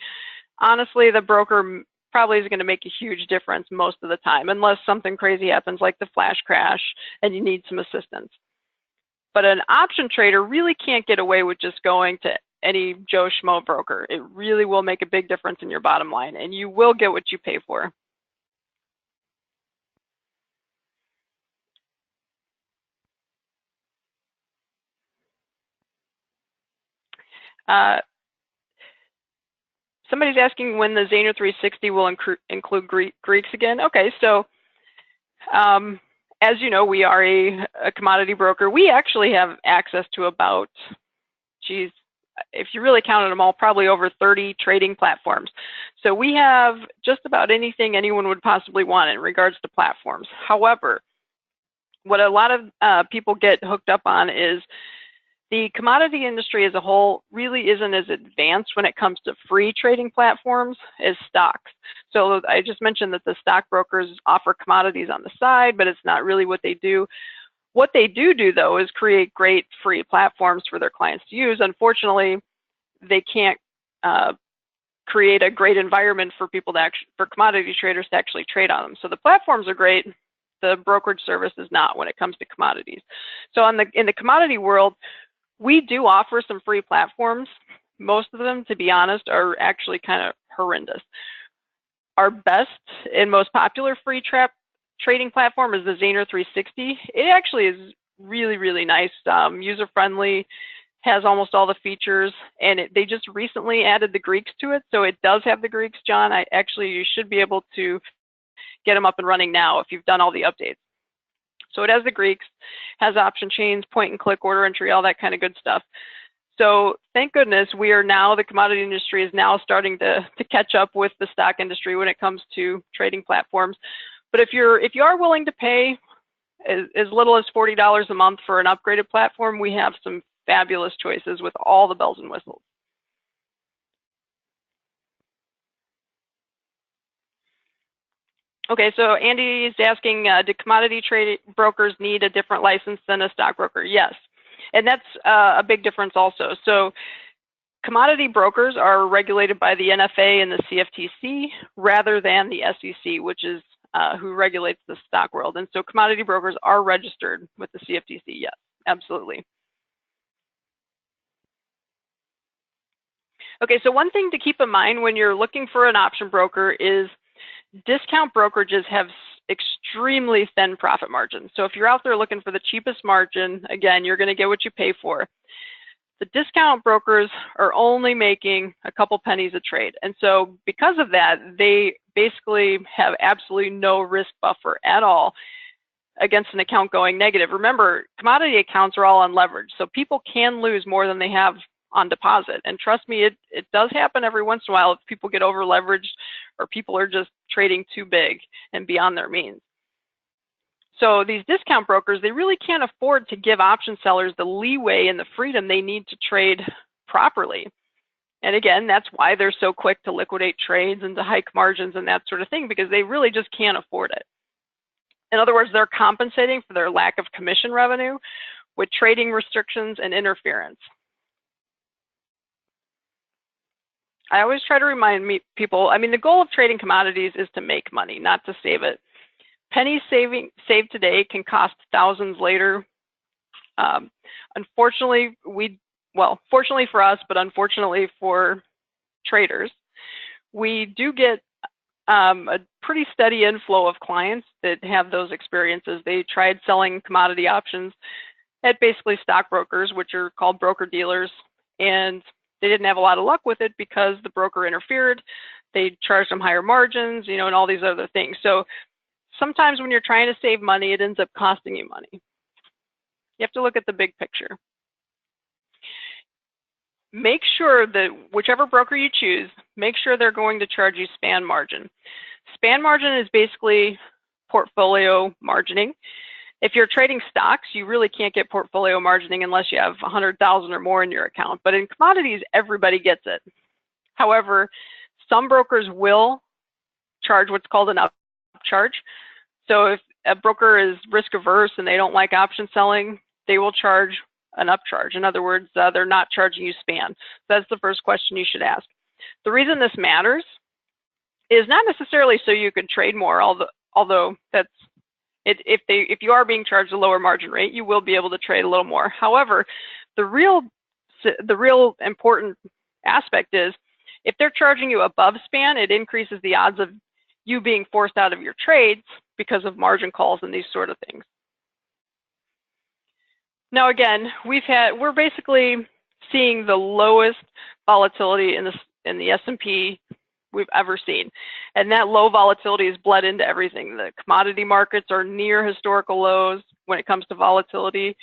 honestly, the broker probably is going to make a huge difference most of the time, unless something crazy happens like the flash crash and you need some assistance. But an option trader really can't get away with just going to any Joe Schmo broker. It really will make a big difference in your bottom line, and you will get what you pay for. Somebody's asking when the Zaner 360 will include Greeks again. Okay, so as you know, we are a commodity broker. We actually have access to about, geez, if you really counted them all, probably over 30 trading platforms. So we have just about anything anyone would possibly want in regards to platforms. However, what a lot of people get hooked up on is the commodity industry as a whole really isn't as advanced when it comes to free trading platforms as stocks. So I just mentioned that the stockbrokers offer commodities on the side, but it's not really what they do. What they do though is create great free platforms for their clients to use. Unfortunately, they can't create a great environment for people to for commodity traders to actually trade on them. So the platforms are great. The brokerage service is not when it comes to commodities. So in the commodity world, we do offer some free platforms. Most of them, to be honest, are actually kind of horrendous. Our best and most popular free trading platform is the Zaner 360. It actually is really, really nice, user-friendly, has almost all the features, and they just recently added the Greeks to it, so it does have the Greeks, John. You should be able to get them up and running now if you've done all the updates. So it has the Greeks, has option chains, point and click, order entry, all that kind of good stuff. So thank goodness the commodity industry is now starting to catch up with the stock industry when it comes to trading platforms. But if you are willing to pay as little as $40 a month for an upgraded platform, we have some fabulous choices with all the bells and whistles. Okay, so Andy is asking, do commodity trade brokers need a different license than a stockbroker? Yes, and that's a big difference also. So commodity brokers are regulated by the NFA and the CFTC rather than the SEC, which is who regulates the stock world. And so commodity brokers are registered with the CFTC, yes, absolutely. Okay, so one thing to keep in mind when you're looking for an option broker is discount brokerages have extremely thin profit margins. So if you're out there looking for the cheapest margin, again, you're going to get what you pay for. The discount brokers are only making a couple pennies a trade. And so because of that, they basically have absolutely no risk buffer at all against an account going negative. Remember, commodity accounts are all unleveraged, so people can lose more than they have on deposit. And trust me, it does happen every once in a while if people get over leveraged or people are just trading too big and beyond their means. So these discount brokers, they really can't afford to give option sellers the leeway and the freedom they need to trade properly. And again, that's why they're so quick to liquidate trades and to hike margins and that sort of thing, because they really just can't afford it. In other words, they're compensating for their lack of commission revenue with trading restrictions and interference. I always try to remind people, I mean, the goal of trading commodities is to make money, not to save it. Pennies saved today can cost thousands later. Unfortunately, fortunately for us, but unfortunately for traders, we do get a pretty steady inflow of clients that have those experiences. They tried selling commodity options at basically stockbrokers, which are called broker dealers, and they didn't have a lot of luck with it because the broker interfered. They charged them higher margins, and all these other things. So sometimes when you're trying to save money, it ends up costing you money. You have to look at the big picture. Make sure that whichever broker you choose, make sure they're going to charge you span margin. Span margin is basically portfolio margining. If you're trading stocks, you really can't get portfolio margining unless you have 100,000 or more in your account. But in commodities, everybody gets it. However, some brokers will charge what's called an upcharge. So if a broker is risk averse and they don't like option selling, they will charge an upcharge. In other words, they're not charging you span. That's the first question you should ask. The reason this matters is not necessarily so you can trade more, although that's if you are being charged a lower margin rate, you will be able to trade a little more. However, the real important aspect is if they're charging you above span, it increases the odds of you being forced out of your trades because of margin calls and these sort of things. Now again, we're basically seeing the lowest volatility in the S&P we've ever seen, and that low volatility is bled into everything. The commodity markets are near historical lows when it comes to volatility.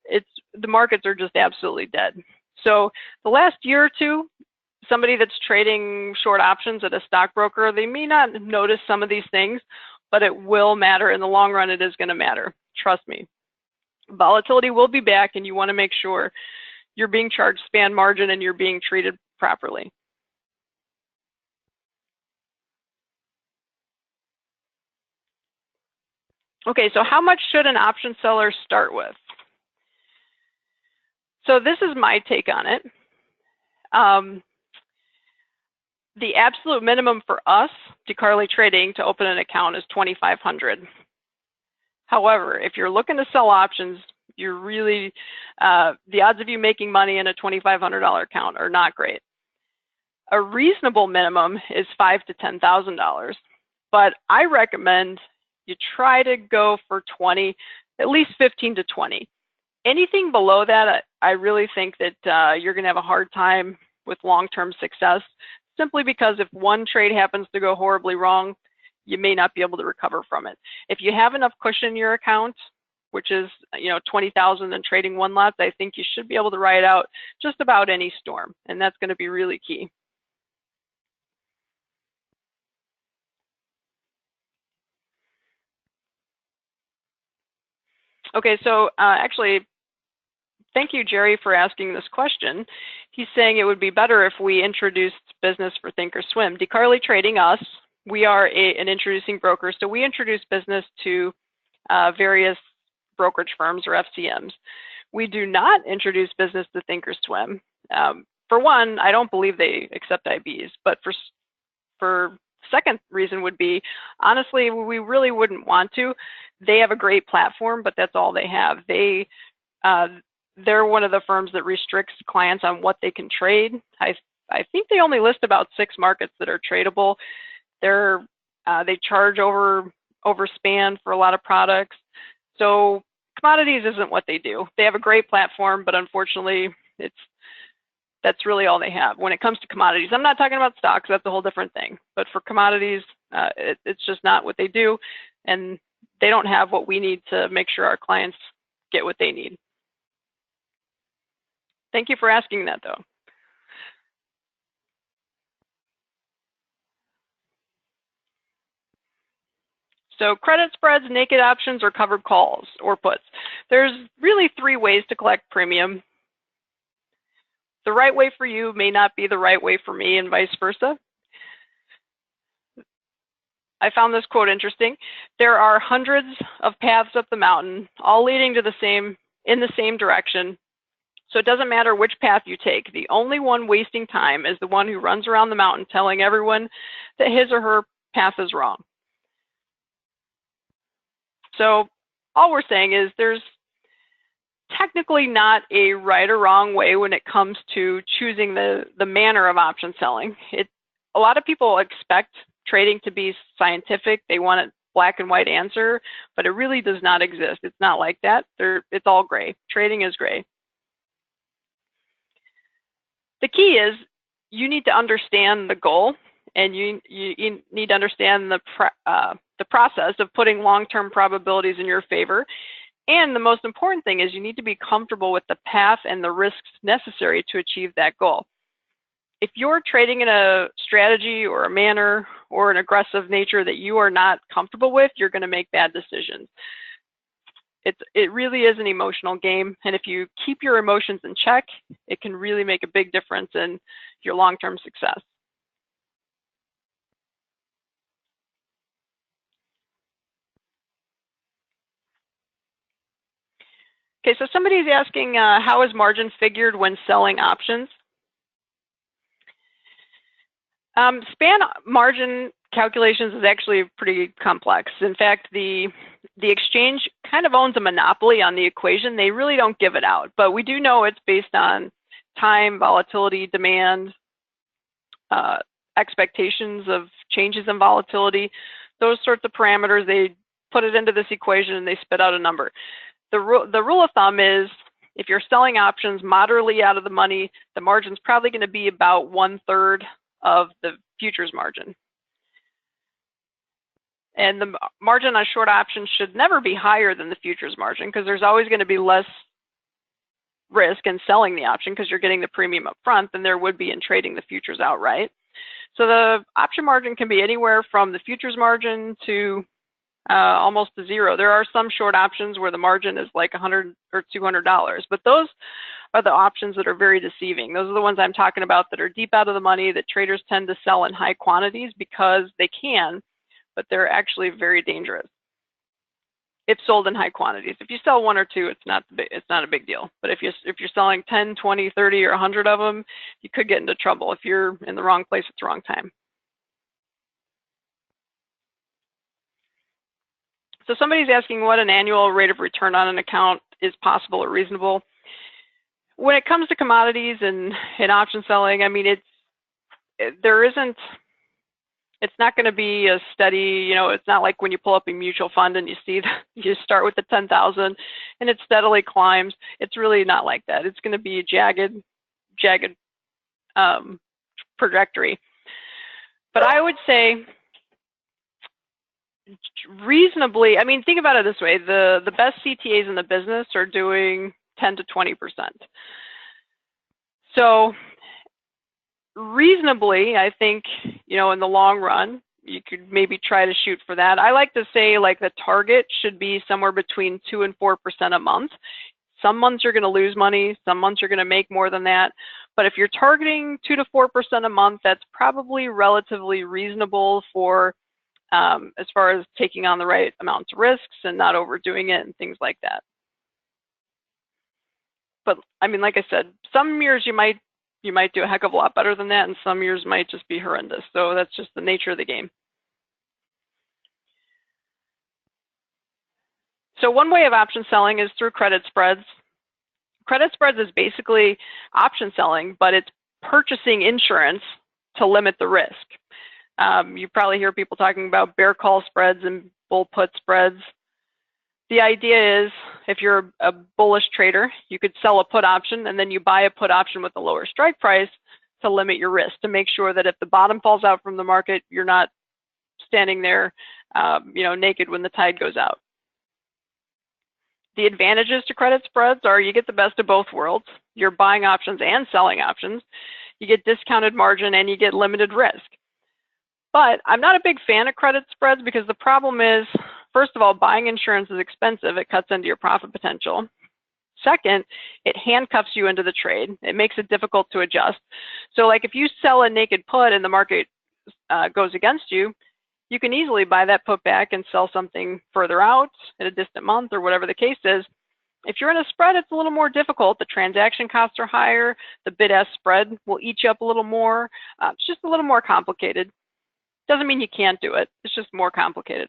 The markets are just absolutely dead. So the last year or two, somebody that's trading short options at a stockbroker, they may not notice some of these things, but it will matter. In the long run, it is going to matter. Trust me. Volatility will be back, and you want to make sure you're being charged span margin and you're being treated properly. Okay, so how much should an option seller start with? So this is my take on it. The absolute minimum for us, DeCarley Trading, to open an account is $2,500. However, if you're looking to sell options, you're really, the odds of you making money in a $2,500 account are not great. A reasonable minimum is $5,000 to $10,000, but I recommend you try to go for 20, at least 15 to 20. Anything below that, I really think that you're going to have a hard time with long-term success, simply because if one trade happens to go horribly wrong, you may not be able to recover from it. If you have enough cushion in your account, which is 20,000 and trading one lot, I think you should be able to ride out just about any storm, and that's going to be really key. Okay, so actually, thank you, Jerry, for asking this question. He's saying it would be better if we introduced business for Thinkorswim. DeCarley Trading, us, we are an introducing broker, so we introduce business to various brokerage firms or FCMs. We do not introduce business to Thinkorswim. For one, I don't believe they accept IBs, but for second reason would be, honestly, we really wouldn't want to. They have a great platform, but that's all they have. They're one of the firms that restricts clients on what they can trade. I think they only list about 6 markets that are tradable. They charge overspan for a lot of products. So commodities isn't what they do. They have a great platform, but unfortunately, that's really all they have. When it comes to commodities, I'm not talking about stocks, that's a whole different thing. But for commodities, it's just not what they do, and they don't have what we need to make sure our clients get what they need. Thank you for asking that, though. So credit spreads, naked options, or covered calls or puts. There's really 3 ways to collect premium. The right way for you may not be the right way for me, and vice versa. I found this quote interesting. There are hundreds of paths up the mountain, all leading to in the same direction. So it doesn't matter which path you take. The only one wasting time is the one who runs around the mountain telling everyone that his or her path is wrong. So all we're saying is there's technically not a right or wrong way when it comes to choosing the manner of option selling. A lot of people expect trading to be scientific. They want a black and white answer, but it really does not exist. It's not like that. It's all gray. Trading is gray. The key is you need to understand the goal, and you need to understand the process of putting long-term probabilities in your favor. And the most important thing is you need to be comfortable with the path and the risks necessary to achieve that goal. If you're trading in a strategy or a manner or an aggressive nature that you are not comfortable with, you're going to make bad decisions. It really is an emotional game, and if you keep your emotions in check, it can really make a big difference in your long-term success. Okay, so somebody's asking, how is margin figured when selling options? Span margin calculations is actually pretty complex. In fact, the exchange kind of owns a monopoly on the equation. They really don't give it out, but we do know it's based on time, volatility, demand, expectations of changes in volatility, those sorts of parameters. They put it into this equation and they spit out a number. The rule of thumb is if you're selling options moderately out of the money, the margin's probably going to be about 1/3 of the futures margin. And the margin on short options should never be higher than the futures margin, because there's always going to be less risk in selling the option because you're getting the premium up front than there would be in trading the futures outright. So the option margin can be anywhere from the futures margin to almost to zero. There are some short options where the margin is like $100 or $200, but those are the options that are very deceiving. Those are the ones I'm talking about that are deep out of the money, that traders tend to sell in high quantities because they can, but they're actually very dangerous if sold in high quantities. If you sell 1 or 2, it's not a big deal. But if you're selling 10, 20, 30, or 100 of them, you could get into trouble if you're in the wrong place at the wrong time. So somebody's asking what an annual rate of return on an account is possible or reasonable. When it comes to commodities and option selling, I mean, it's not going to be a steady, it's not like when you pull up a mutual fund and you see you start with the 10,000 and it steadily climbs. It's really not like that. It's going to be a jagged trajectory. But I would say reasonably, I mean, think about it this way. The best CTAs in the business are doing 10 to 20%. So reasonably, I think, in the long run, you could maybe try to shoot for that. I like to say like the target should be somewhere between 2 and 4% a month. Some months you're going to lose money. Some months you're going to make more than that. But if you're targeting 2 to 4% a month, that's probably relatively reasonable for as far as taking on the right amounts of risks and not overdoing it and things like that. But I mean, like I said, some years you might do a heck of a lot better than that, and some years might just be horrendous. So that's just the nature of the game. So one way of option selling is through credit spreads. Credit spreads is basically option selling, but it's purchasing insurance to limit the risk. You probably hear people talking about bear call spreads and bull put spreads. The idea is if you're a bullish trader, you could sell a put option and then you buy a put option with a lower strike price to limit your risk, to make sure that if the bottom falls out from the market, you're not standing there naked when the tide goes out. The advantages to credit spreads are you get the best of both worlds. You're buying options and selling options. You get discounted margin and you get limited risk. But I'm not a big fan of credit spreads because the problem is, first of all, buying insurance is expensive. It cuts into your profit potential. Second, it handcuffs you into the trade. It makes it difficult to adjust. So like if you sell a naked put and the market goes against you, you can easily buy that put back and sell something further out in a distant month or whatever the case is. If you're in a spread, it's a little more difficult. The transaction costs are higher. The bid-ask spread will eat you up a little more. It's just a little more complicated. Doesn't mean you can't do it. It's just more complicated.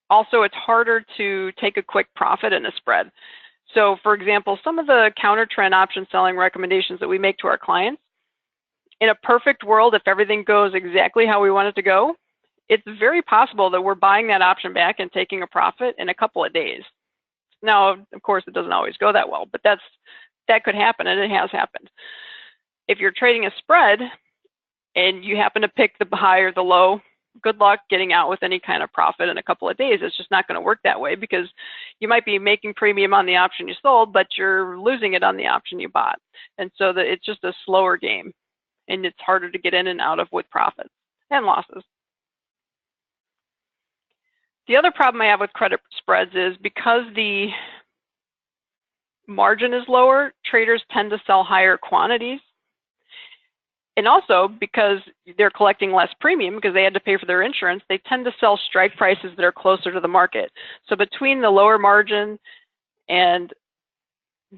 Also, it's harder to take a quick profit in a spread. So for example, some of the counter trend option selling recommendations that we make to our clients, in a perfect world, if everything goes exactly how we want it to go, it's very possible that we're buying that option back and taking a profit in a couple of days. Now, of course, it doesn't always go that well, but that could happen, and it has happened. If you're trading a spread and you happen to pick the high or the low, good luck getting out with any kind of profit in a couple of days. It's just not going to work that way because you might be making premium on the option you sold, but you're losing it on the option you bought. And so it's just a slower game, and it's harder to get in and out of with profits and losses. The other problem I have with credit spreads is because the margin is lower, traders tend to sell higher quantities. And also because they're collecting less premium because they had to pay for their insurance, they tend to sell strike prices that are closer to the market. So between the lower margin and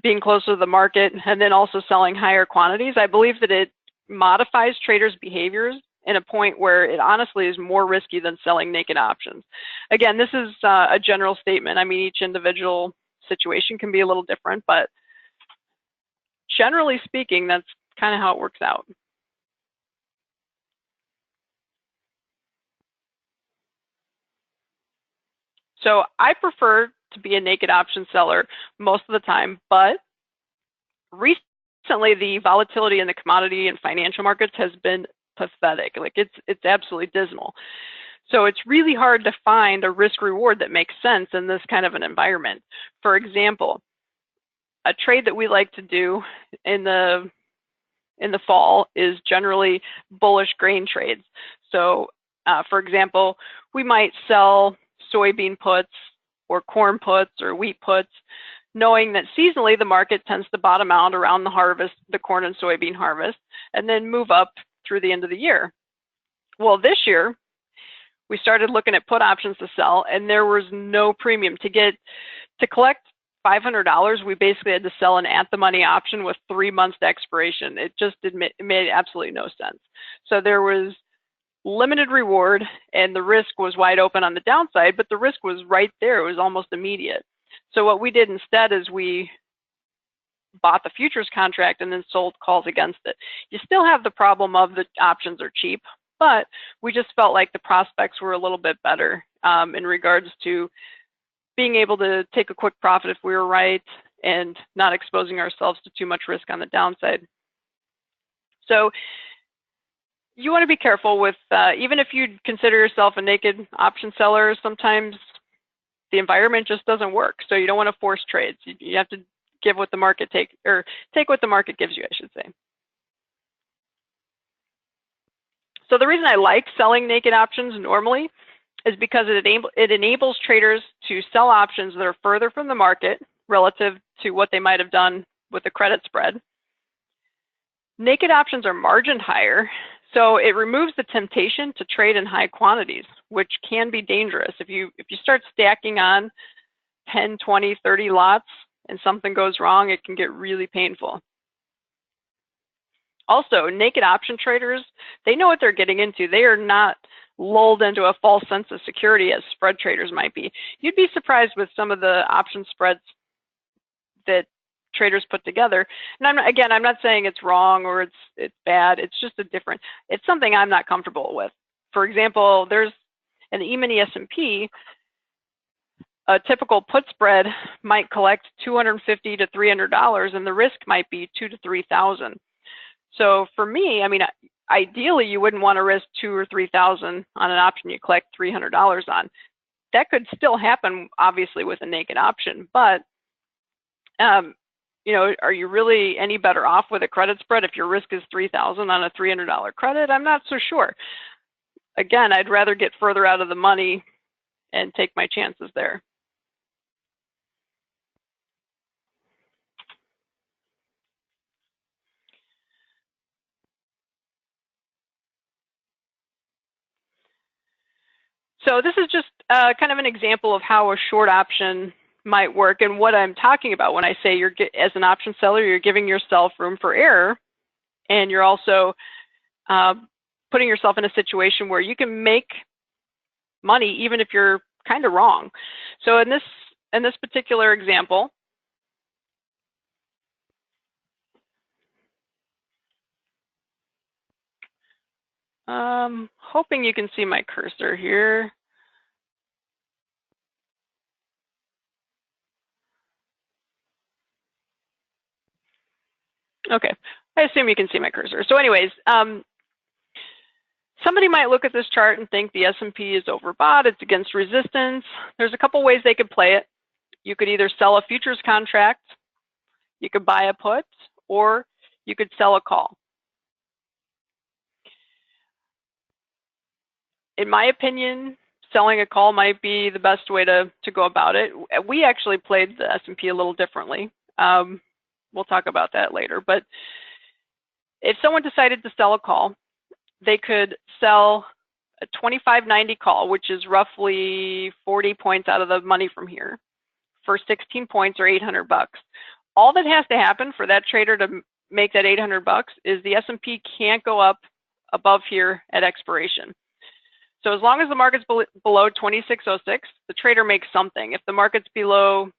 being closer to the market and then also selling higher quantities, I believe that it modifies traders' behaviors in a point where it honestly is more risky than selling naked options. Again, this is a general statement. I mean, each individual situation can be a little different, but generally speaking, that's kind of how it works out. So I prefer to be a naked option seller most of the time, but recently the volatility in the commodity and financial markets has been pathetic. Like it's absolutely dismal. So it's really hard to find a risk reward that makes sense in this kind of an environment. For example, a trade that we like to do in the fall is generally bullish grain trades. So for example, we might sell soybean puts or corn puts or wheat puts, knowing that seasonally the market tends to bottom out around the harvest, the corn and soybean harvest, and then move up through the end of the year. Well, this year, we started looking at put options to sell, and there was no premium. To collect $500, we basically had to sell an at-the-money option with 3 months to expiration. It just made absolutely no sense. So there was limited reward, and the risk was wide open on the downside, but the risk was right there. It was almost immediate. So what we did instead is we bought the futures contract and then sold calls against it. You still have the problem of the options are cheap, but we just felt like the prospects were a little bit better in regards to being able to take a quick profit if we were right and not exposing ourselves to too much risk on the downside. So you want to be careful with, even if you consider yourself a naked option seller, sometimes the environment just doesn't work. So you don't want to force trades. You have to give what the market take what the market gives you, I should say. So the reason I like selling naked options normally is because it enables traders to sell options that are further from the market relative to what they might have done with the credit spread. Naked options are margined higher, so it removes the temptation to trade in high quantities, which can be dangerous. If you start stacking on 10, 20, 30 lots and something goes wrong, it can get really painful. Also, naked option traders, they know what they're getting into. They are not lulled into a false sense of security as spread traders might be. You'd be surprised with some of the option spreads that traders put together. And I'm not saying it's wrong or it's bad. It's just it's something I'm not comfortable with. For example, there's an E-mini S&P, a typical put spread might collect $250 to $300, and the risk might be $2,000 to $3,000. So for me, I mean, ideally you wouldn't want to risk $2,000 or $3,000 on an option you collect $300 on. That could still happen, obviously, with a naked option, but you know, are you really any better off with a credit spread if your risk is $3,000 on a $300 credit? I'm not so sure. Again, I'd rather get further out of the money and take my chances there. So this is just kind of an example of how a short option might work, and what I'm talking about when I say as an option seller, you're giving yourself room for error, and you're also putting yourself in a situation where you can make money even if you're kind of wrong. So in this particular example, hoping you can see my cursor here. Okay, I assume you can see my cursor. So anyways, somebody might look at this chart and think the S&P is overbought, it's against resistance. There's a couple ways they could play it. You could either sell a futures contract, you could buy a put, or you could sell a call. In my opinion, selling a call might be the best way to go about it. We actually played the S&P a little differently. We'll talk about that later. But if someone decided to sell a call, they could sell a 25.90 call, which is roughly 40 points out of the money from here, for 16 points or $800. All that has to happen for that trader to make that $800 is the S&P can't go up above here at expiration. So as long as the market's below 2606, the trader makes something. If the market's below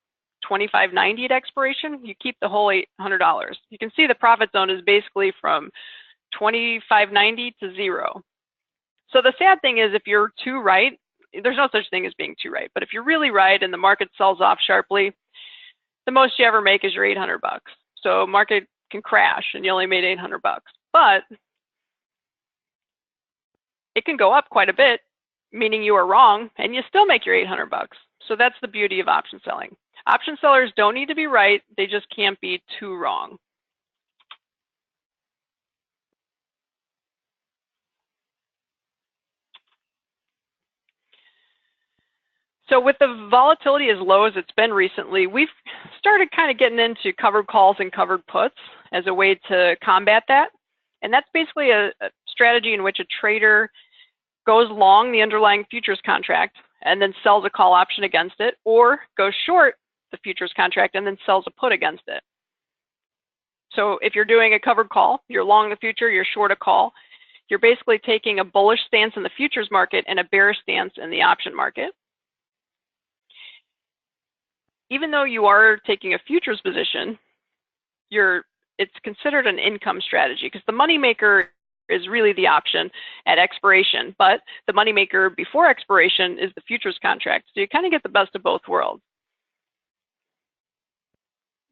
25.90 at expiration, you keep the whole $800. You can see the profit zone is basically from 25.90 to 0. So the sad thing is, if you're too right, there's no such thing as being too right, but if you're really right and the market sells off sharply, the most you ever make is your $800. So market can crash and you only made $800, but it can go up quite a bit, meaning you are wrong, and you still make your $800. So that's the beauty of option selling. Option sellers don't need to be right, they just can't be too wrong. So with the volatility as low as it's been recently, we've started kind of getting into covered calls and covered puts as a way to combat that. And that's basically a strategy in which a trader goes long the underlying futures contract and then sells a call option against it, or goes short the futures contract and then sells a put against it. So if you're doing a covered call, you're long the future, you're short a call, you're basically taking a bullish stance in the futures market and a bearish stance in the option market. Even though you are taking a futures position, it's considered an income strategy, because the moneymaker is really the option at expiration, but the moneymaker before expiration is the futures contract. So you kind of get the best of both worlds.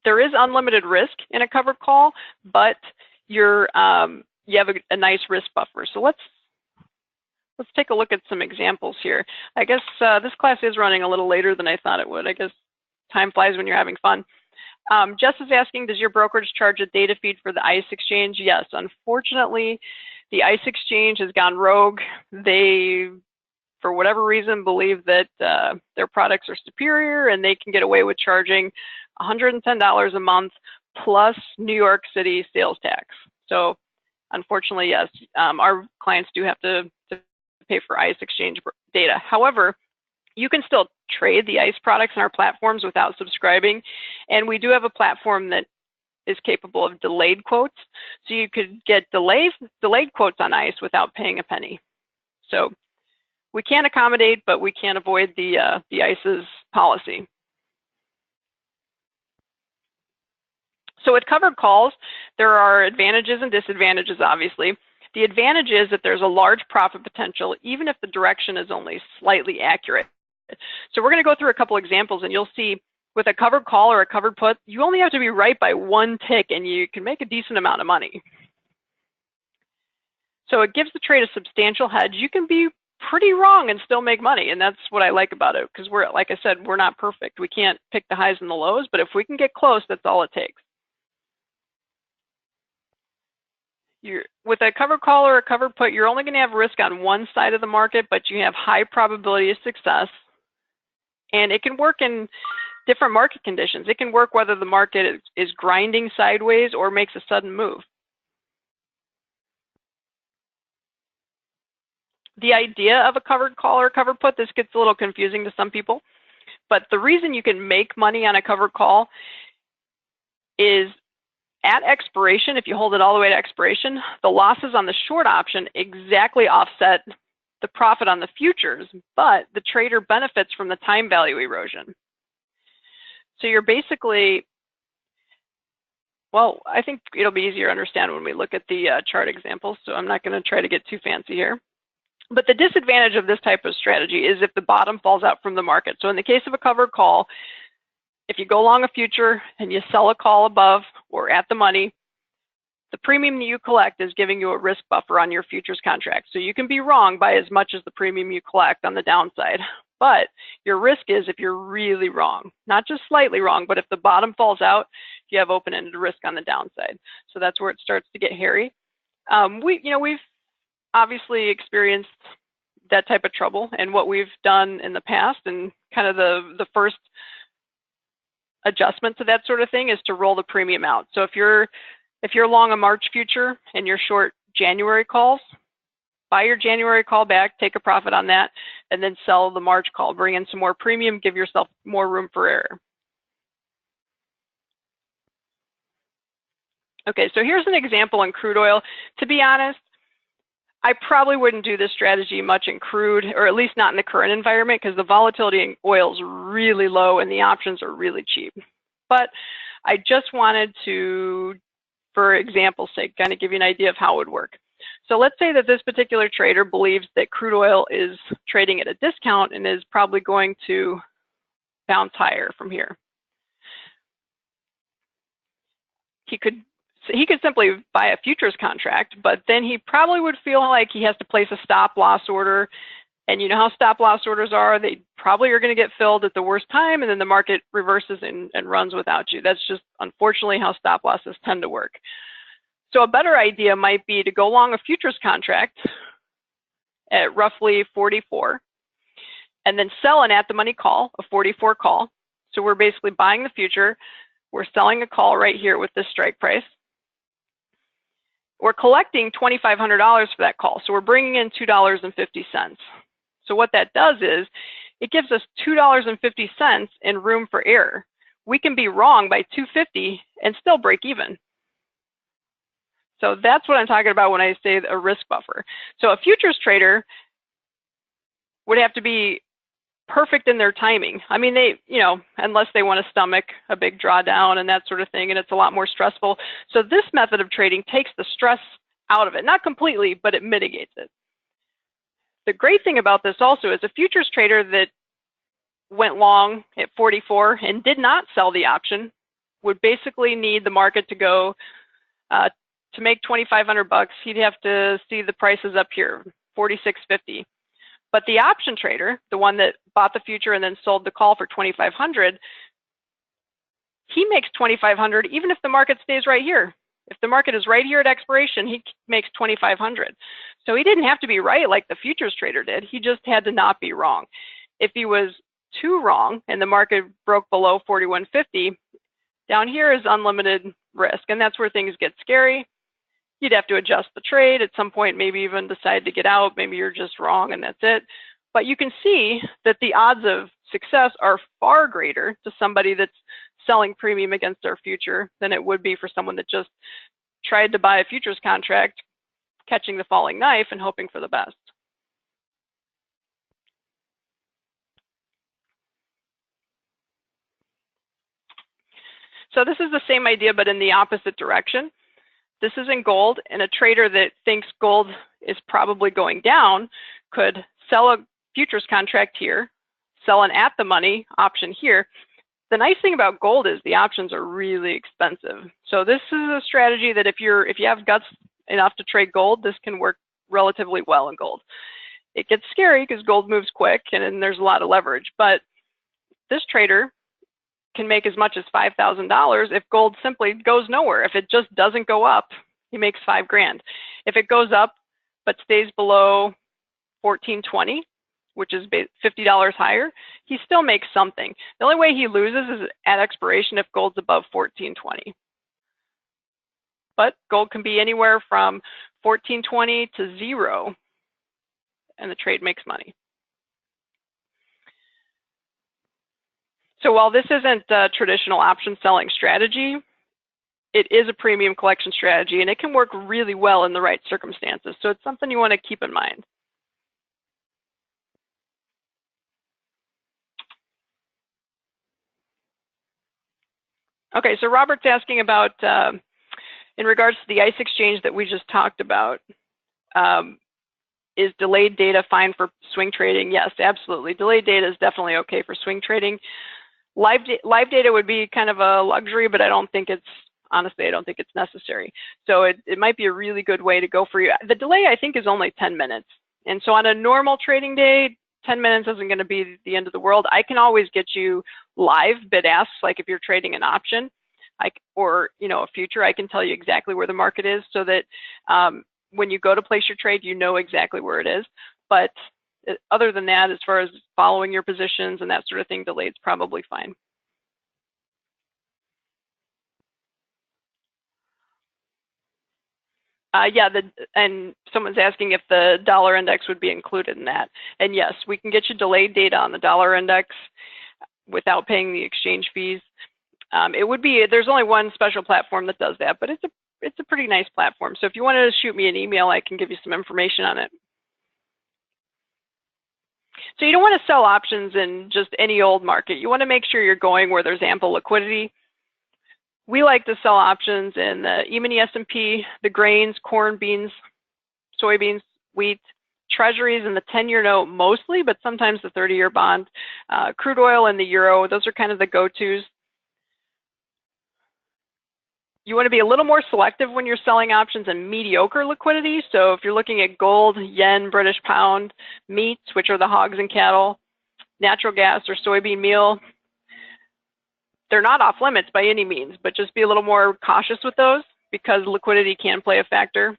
There is unlimited risk in a covered call, but you have a nice risk buffer. So let's take a look at some examples here. I guess this class is running a little later than I thought it would. I guess time flies when you're having fun. Jess is asking, does your brokerage charge a data feed for the ICE exchange? Yes, unfortunately, the ICE exchange has gone rogue. They, for whatever reason, believe that their products are superior and they can get away with charging $110 a month plus New York City sales tax. So unfortunately, yes, our clients do have to pay for ICE exchange data. However, you can still trade the ICE products in our platforms without subscribing. And we do have a platform that is capable of delayed quotes. So you could get delayed quotes on ICE without paying a penny. So we can accommodate, but we can't avoid the ICE's policy. So with covered calls, there are advantages and disadvantages, obviously. The advantage is that there's a large profit potential, even if the direction is only slightly accurate. So we're going to go through a couple examples, and you'll see with a covered call or a covered put, you only have to be right by one tick, and you can make a decent amount of money. So it gives the trade a substantial hedge. You can be pretty wrong and still make money, and that's what I like about it, because we're, like I said, we're not perfect. We can't pick the highs and the lows, but if we can get close, that's all it takes. With a covered call or a covered put, you're only going to have risk on one side of the market, but you have high probability of success. And it can work in different market conditions. It can work whether the market is grinding sideways or makes a sudden move. The idea of a covered call or a covered put, this gets a little confusing to some people, but the reason you can make money on a covered call is at expiration, if you hold it all the way to expiration, the losses on the short option exactly offset the profit on the futures, but the trader benefits from the time value erosion. So you're basically, well, I think it'll be easier to understand when we look at the chart examples, so I'm not going to try to get too fancy here. But the disadvantage of this type of strategy is if the bottom falls out from the market. So in the case of a covered call, if you go long a future and you sell a call above or at the money, the premium that you collect is giving you a risk buffer on your futures contract. So you can be wrong by as much as the premium you collect on the downside. But your risk is if you're really wrong, not just slightly wrong, but if the bottom falls out, you have open-ended risk on the downside. So that's where it starts to get hairy. We've obviously experienced that type of trouble, and what we've done in the past, and kind of the first adjustment to that sort of thing is to roll the premium out. So if you're long a March future and you're short January calls, buy your January call back, take a profit on that, and then sell the March call. Bring in some more premium, give yourself more room for error. Okay, so here's an example in crude oil. To be honest, I probably wouldn't do this strategy much in crude, or at least not in the current environment, because the volatility in oil is really low and the options are really cheap. But I just wanted to, for example's sake, kind of give you an idea of how it would work. So let's say that this particular trader believes that crude oil is trading at a discount and is probably going to bounce higher from here. He could simply buy a futures contract, but then he probably would feel like he has to place a stop loss order. And you know how stop loss orders are, they probably are going to get filled at the worst time, and then the market reverses and runs without you. That's just unfortunately how stop losses tend to work. So a better idea might be to go long a futures contract at roughly 44 and then sell an at the money call, a 44 call. So we're basically buying the future, we're selling a call right here with this strike price. We're collecting $2,500 for that call, so we're bringing in $2.50. So what that does is it gives us $2.50 in room for error. We can be wrong by $2.50 and still break even. So that's what I'm talking about when I say a risk buffer. So a futures trader would have to be perfect in their timing. I mean, unless they want to stomach a big drawdown and that sort of thing, and it's a lot more stressful. So this method of trading takes the stress out of it, not completely, but it mitigates it. The great thing about this also is a futures trader that went long at 44 and did not sell the option would basically need the market to go to make 2,500 bucks. He'd have to see the prices up here, 46.50. But the option trader, the one that bought the future and then sold the call for 2,500, he makes 2,500 even if the market stays right here. If the market is right here at expiration, he makes 2,500. So he didn't have to be right like the futures trader did. He just had to not be wrong. If he was too wrong and the market broke below 41.50, down here is unlimited risk, and that's where things get scary. You'd have to adjust the trade at some point, maybe even decide to get out. Maybe you're just wrong and that's it. But you can see that the odds of success are far greater to somebody that's selling premium against their future than it would be for someone that just tried to buy a futures contract, catching the falling knife and hoping for the best. So this is the same idea, but in the opposite direction. This is in gold, and a trader that thinks gold is probably going down could sell a futures contract here, sell an at the money option here. The nice thing about gold is the options are really expensive. So this is a strategy that if you have guts enough to trade gold, this can work relatively well in gold. It gets scary because gold moves quick and then there's a lot of leverage, but this trader can make as much as $5,000 if gold simply goes nowhere. If it just doesn't go up, he makes $5,000. If it goes up but stays below 1420, which is $50 higher, he still makes something. The only way he loses is at expiration if gold's above 1420. But gold can be anywhere from 1420 to 0, and the trade makes money. So while this isn't a traditional option selling strategy, it is a premium collection strategy, and it can work really well in the right circumstances. So it's something you want to keep in mind. Okay, so Robert's asking about, in regards to the ICE exchange that we just talked about, is delayed data fine for swing trading? Yes, absolutely. Delayed data is definitely okay for swing trading. Live data would be kind of a luxury, but I don't think it's, honestly, I don't think it's necessary. So it might be a really good way to go for you. The delay, I think, is only 10 minutes. And so on a normal trading day, 10 minutes isn't going to be the end of the world. I can always get you live bid asks, like if you're trading an option, or a future, I can tell you exactly where the market is so that when you go to place your trade, you know exactly where it is. But other than that, as far as following your positions and that sort of thing, delayed's probably fine. Yeah, and someone's asking if the dollar index would be included in that. And yes, we can get you delayed data on the dollar index without paying the exchange fees. It would be, there's only one special platform that does that, but it's a pretty nice platform. So if you wanted to shoot me an email, I can give you some information on it. So you don't want to sell options in just any old market. You want to make sure you're going where there's ample liquidity. We like to sell options in the E-mini S&P, the grains, corn, beans, soybeans, wheat, treasuries, and the 10-year note mostly, but sometimes the 30-year bond, crude oil and the euro. Those are kind of the go-tos. You want to be a little more selective when you're selling options in mediocre liquidity. So if you're looking at gold, yen, British pound, meats, which are the hogs and cattle, natural gas or soybean meal, they're not off limits by any means, but just be a little more cautious with those because liquidity can play a factor.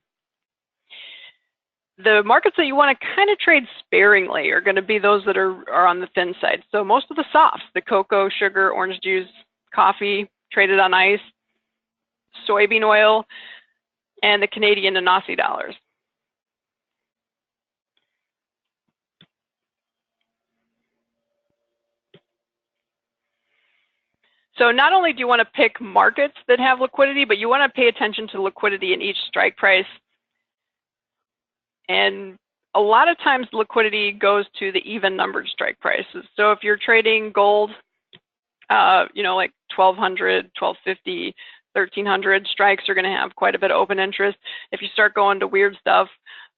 The markets that you want to kind of trade sparingly are going to be those that are on the thin side. So most of the softs, the cocoa, sugar, orange juice, coffee, traded on ice, soybean oil, and the Canadian and Aussie dollars. So not only do you want to pick markets that have liquidity, but you want to pay attention to liquidity in each strike price. And a lot of times liquidity goes to the even numbered strike prices. So if you're trading gold, like 1200, 1250, 1300 strikes are going to have quite a bit of open interest. If you start going to weird stuff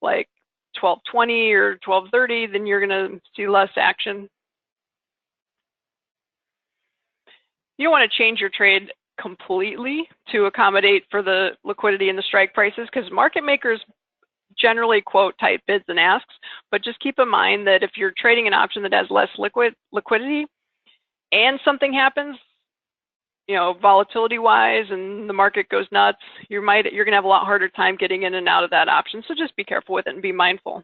like 1220 or 1230, then you're going to see less action. You don't want to change your trade completely to accommodate for the liquidity in the strike prices because market makers generally quote tight bids and asks, but just keep in mind that if you're trading an option that has less liquidity and something happens, volatility wise and the market goes nuts, you're going to have a lot harder time getting in and out of that option. So just be careful with it and be mindful.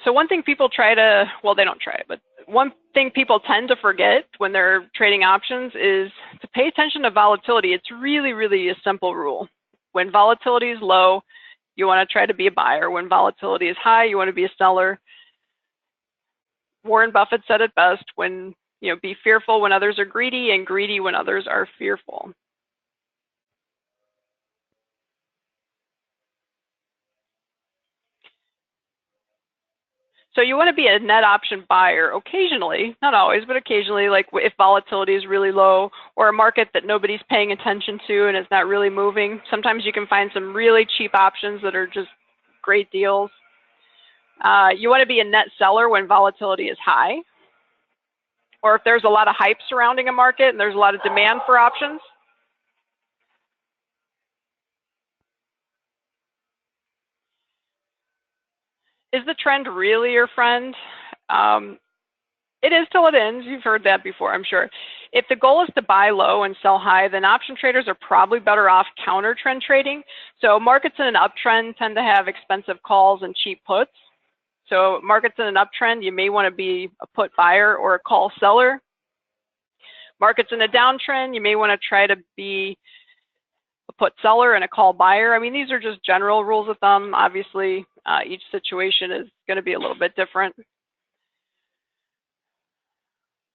So one thing people they don't try it, but one thing people tend to forget when they're trading options is to pay attention to volatility. It's really, really a simple rule. When volatility is low, you want to try to be a buyer. When volatility is high, you want to be a seller. Warren Buffett said it best, be fearful when others are greedy and greedy when others are fearful. So you want to be a net option buyer occasionally, not always, but occasionally, like if volatility is really low or a market that nobody's paying attention to and it's not really moving. Sometimes you can find some really cheap options that are just great deals. You want to be a net seller when volatility is high, or if there's a lot of hype surrounding a market and there's a lot of demand for options. Is the trend really your friend? It is till it ends. You've heard that before, I'm sure. If the goal is to buy low and sell high, then option traders are probably better off counter trend trading. So markets in an uptrend tend to have expensive calls and cheap puts. So markets in an uptrend, you may want to be a put buyer or a call seller. Markets in a downtrend, you may want to try to be a put seller and a call buyer. I mean, these are just general rules of thumb. Obviously, each situation is going to be a little bit different.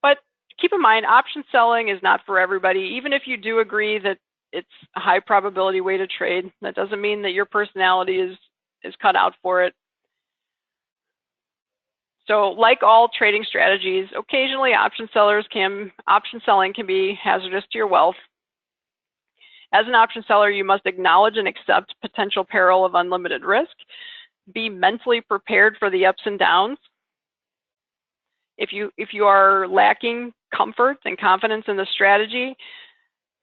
But keep in mind, option selling is not for everybody. Even if you do agree that it's a high probability way to trade, that doesn't mean that your personality is cut out for it. So like all trading strategies, occasionally option selling can be hazardous to your wealth. As an option seller, you must acknowledge and accept potential peril of unlimited risk. Be mentally prepared for the ups and downs. If you are lacking comfort and confidence in the strategy,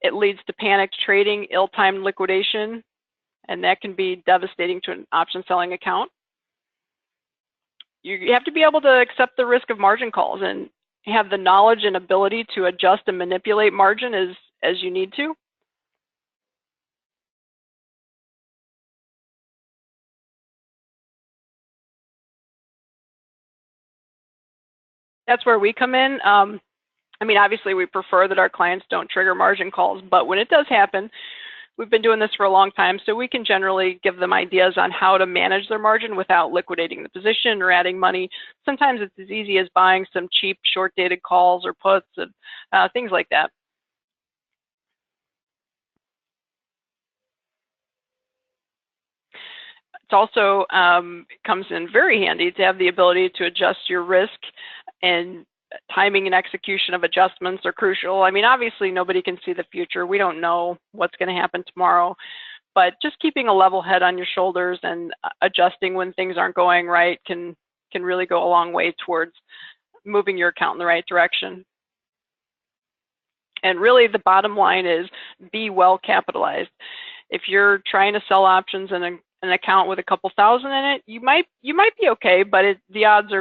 it leads to panicked trading, ill-timed liquidation, and that can be devastating to an option selling account. You have to be able to accept the risk of margin calls and have the knowledge and ability to adjust and manipulate margin as you need to. That's where we come in. I mean, obviously, we prefer that our clients don't trigger margin calls, but when it does happen, we've been doing this for a long time, so we can generally give them ideas on how to manage their margin without liquidating the position or adding money. Sometimes it's as easy as buying some cheap short-dated calls or puts and things like that. It also comes in very handy to have the ability to adjust your risk, and timing and execution of adjustments are crucial. I mean, obviously, nobody can see the future. We don't know what's going to happen tomorrow, but just keeping a level head on your shoulders and adjusting when things aren't going right can really go a long way towards moving your account in the right direction. And really, the bottom line is be well capitalized. If you're trying to sell options in an account with a couple thousand in it, you might be okay, but the odds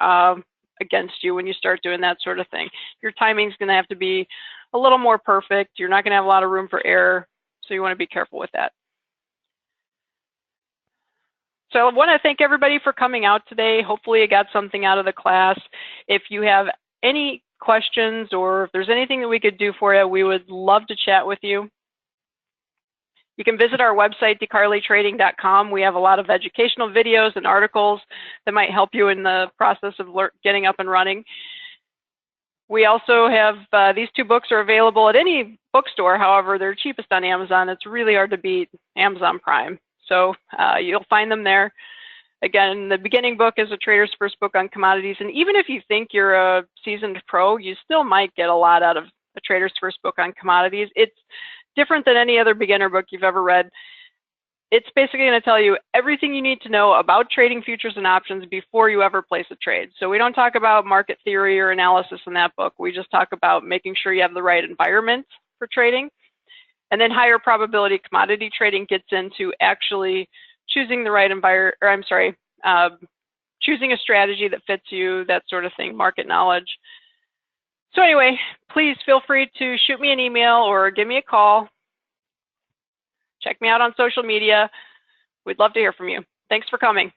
are against you when you start doing that sort of thing. Your timing's going to have to be a little more perfect. You're not going to have a lot of room for error, so you want to be careful with that. So I want to thank everybody for coming out today. Hopefully you got something out of the class. If you have any questions or if there's anything that we could do for you, we would love to chat with you. You can visit our website, DeCarleyTrading.com. We have a lot of educational videos and articles that might help you in the process of getting up and running. We also have these 2 books are available at any bookstore. However, they're cheapest on Amazon. It's really hard to beat Amazon Prime. So you'll find them there. Again, the beginning book is a trader's first book on commodities. And even if you think you're a seasoned pro, you still might get a lot out of a trader's first book on commodities. It's different than any other beginner book you've ever read. It's basically going to tell you everything you need to know about trading futures and options before you ever place a trade. So we don't talk about market theory or analysis in that book. We just talk about making sure you have the right environment for trading. And then higher probability commodity trading gets into actually choosing the right choosing a strategy that fits you, that sort of thing, market knowledge. So anyway, please feel free to shoot me an email or give me a call. Check me out on social media. We'd love to hear from you. Thanks for coming.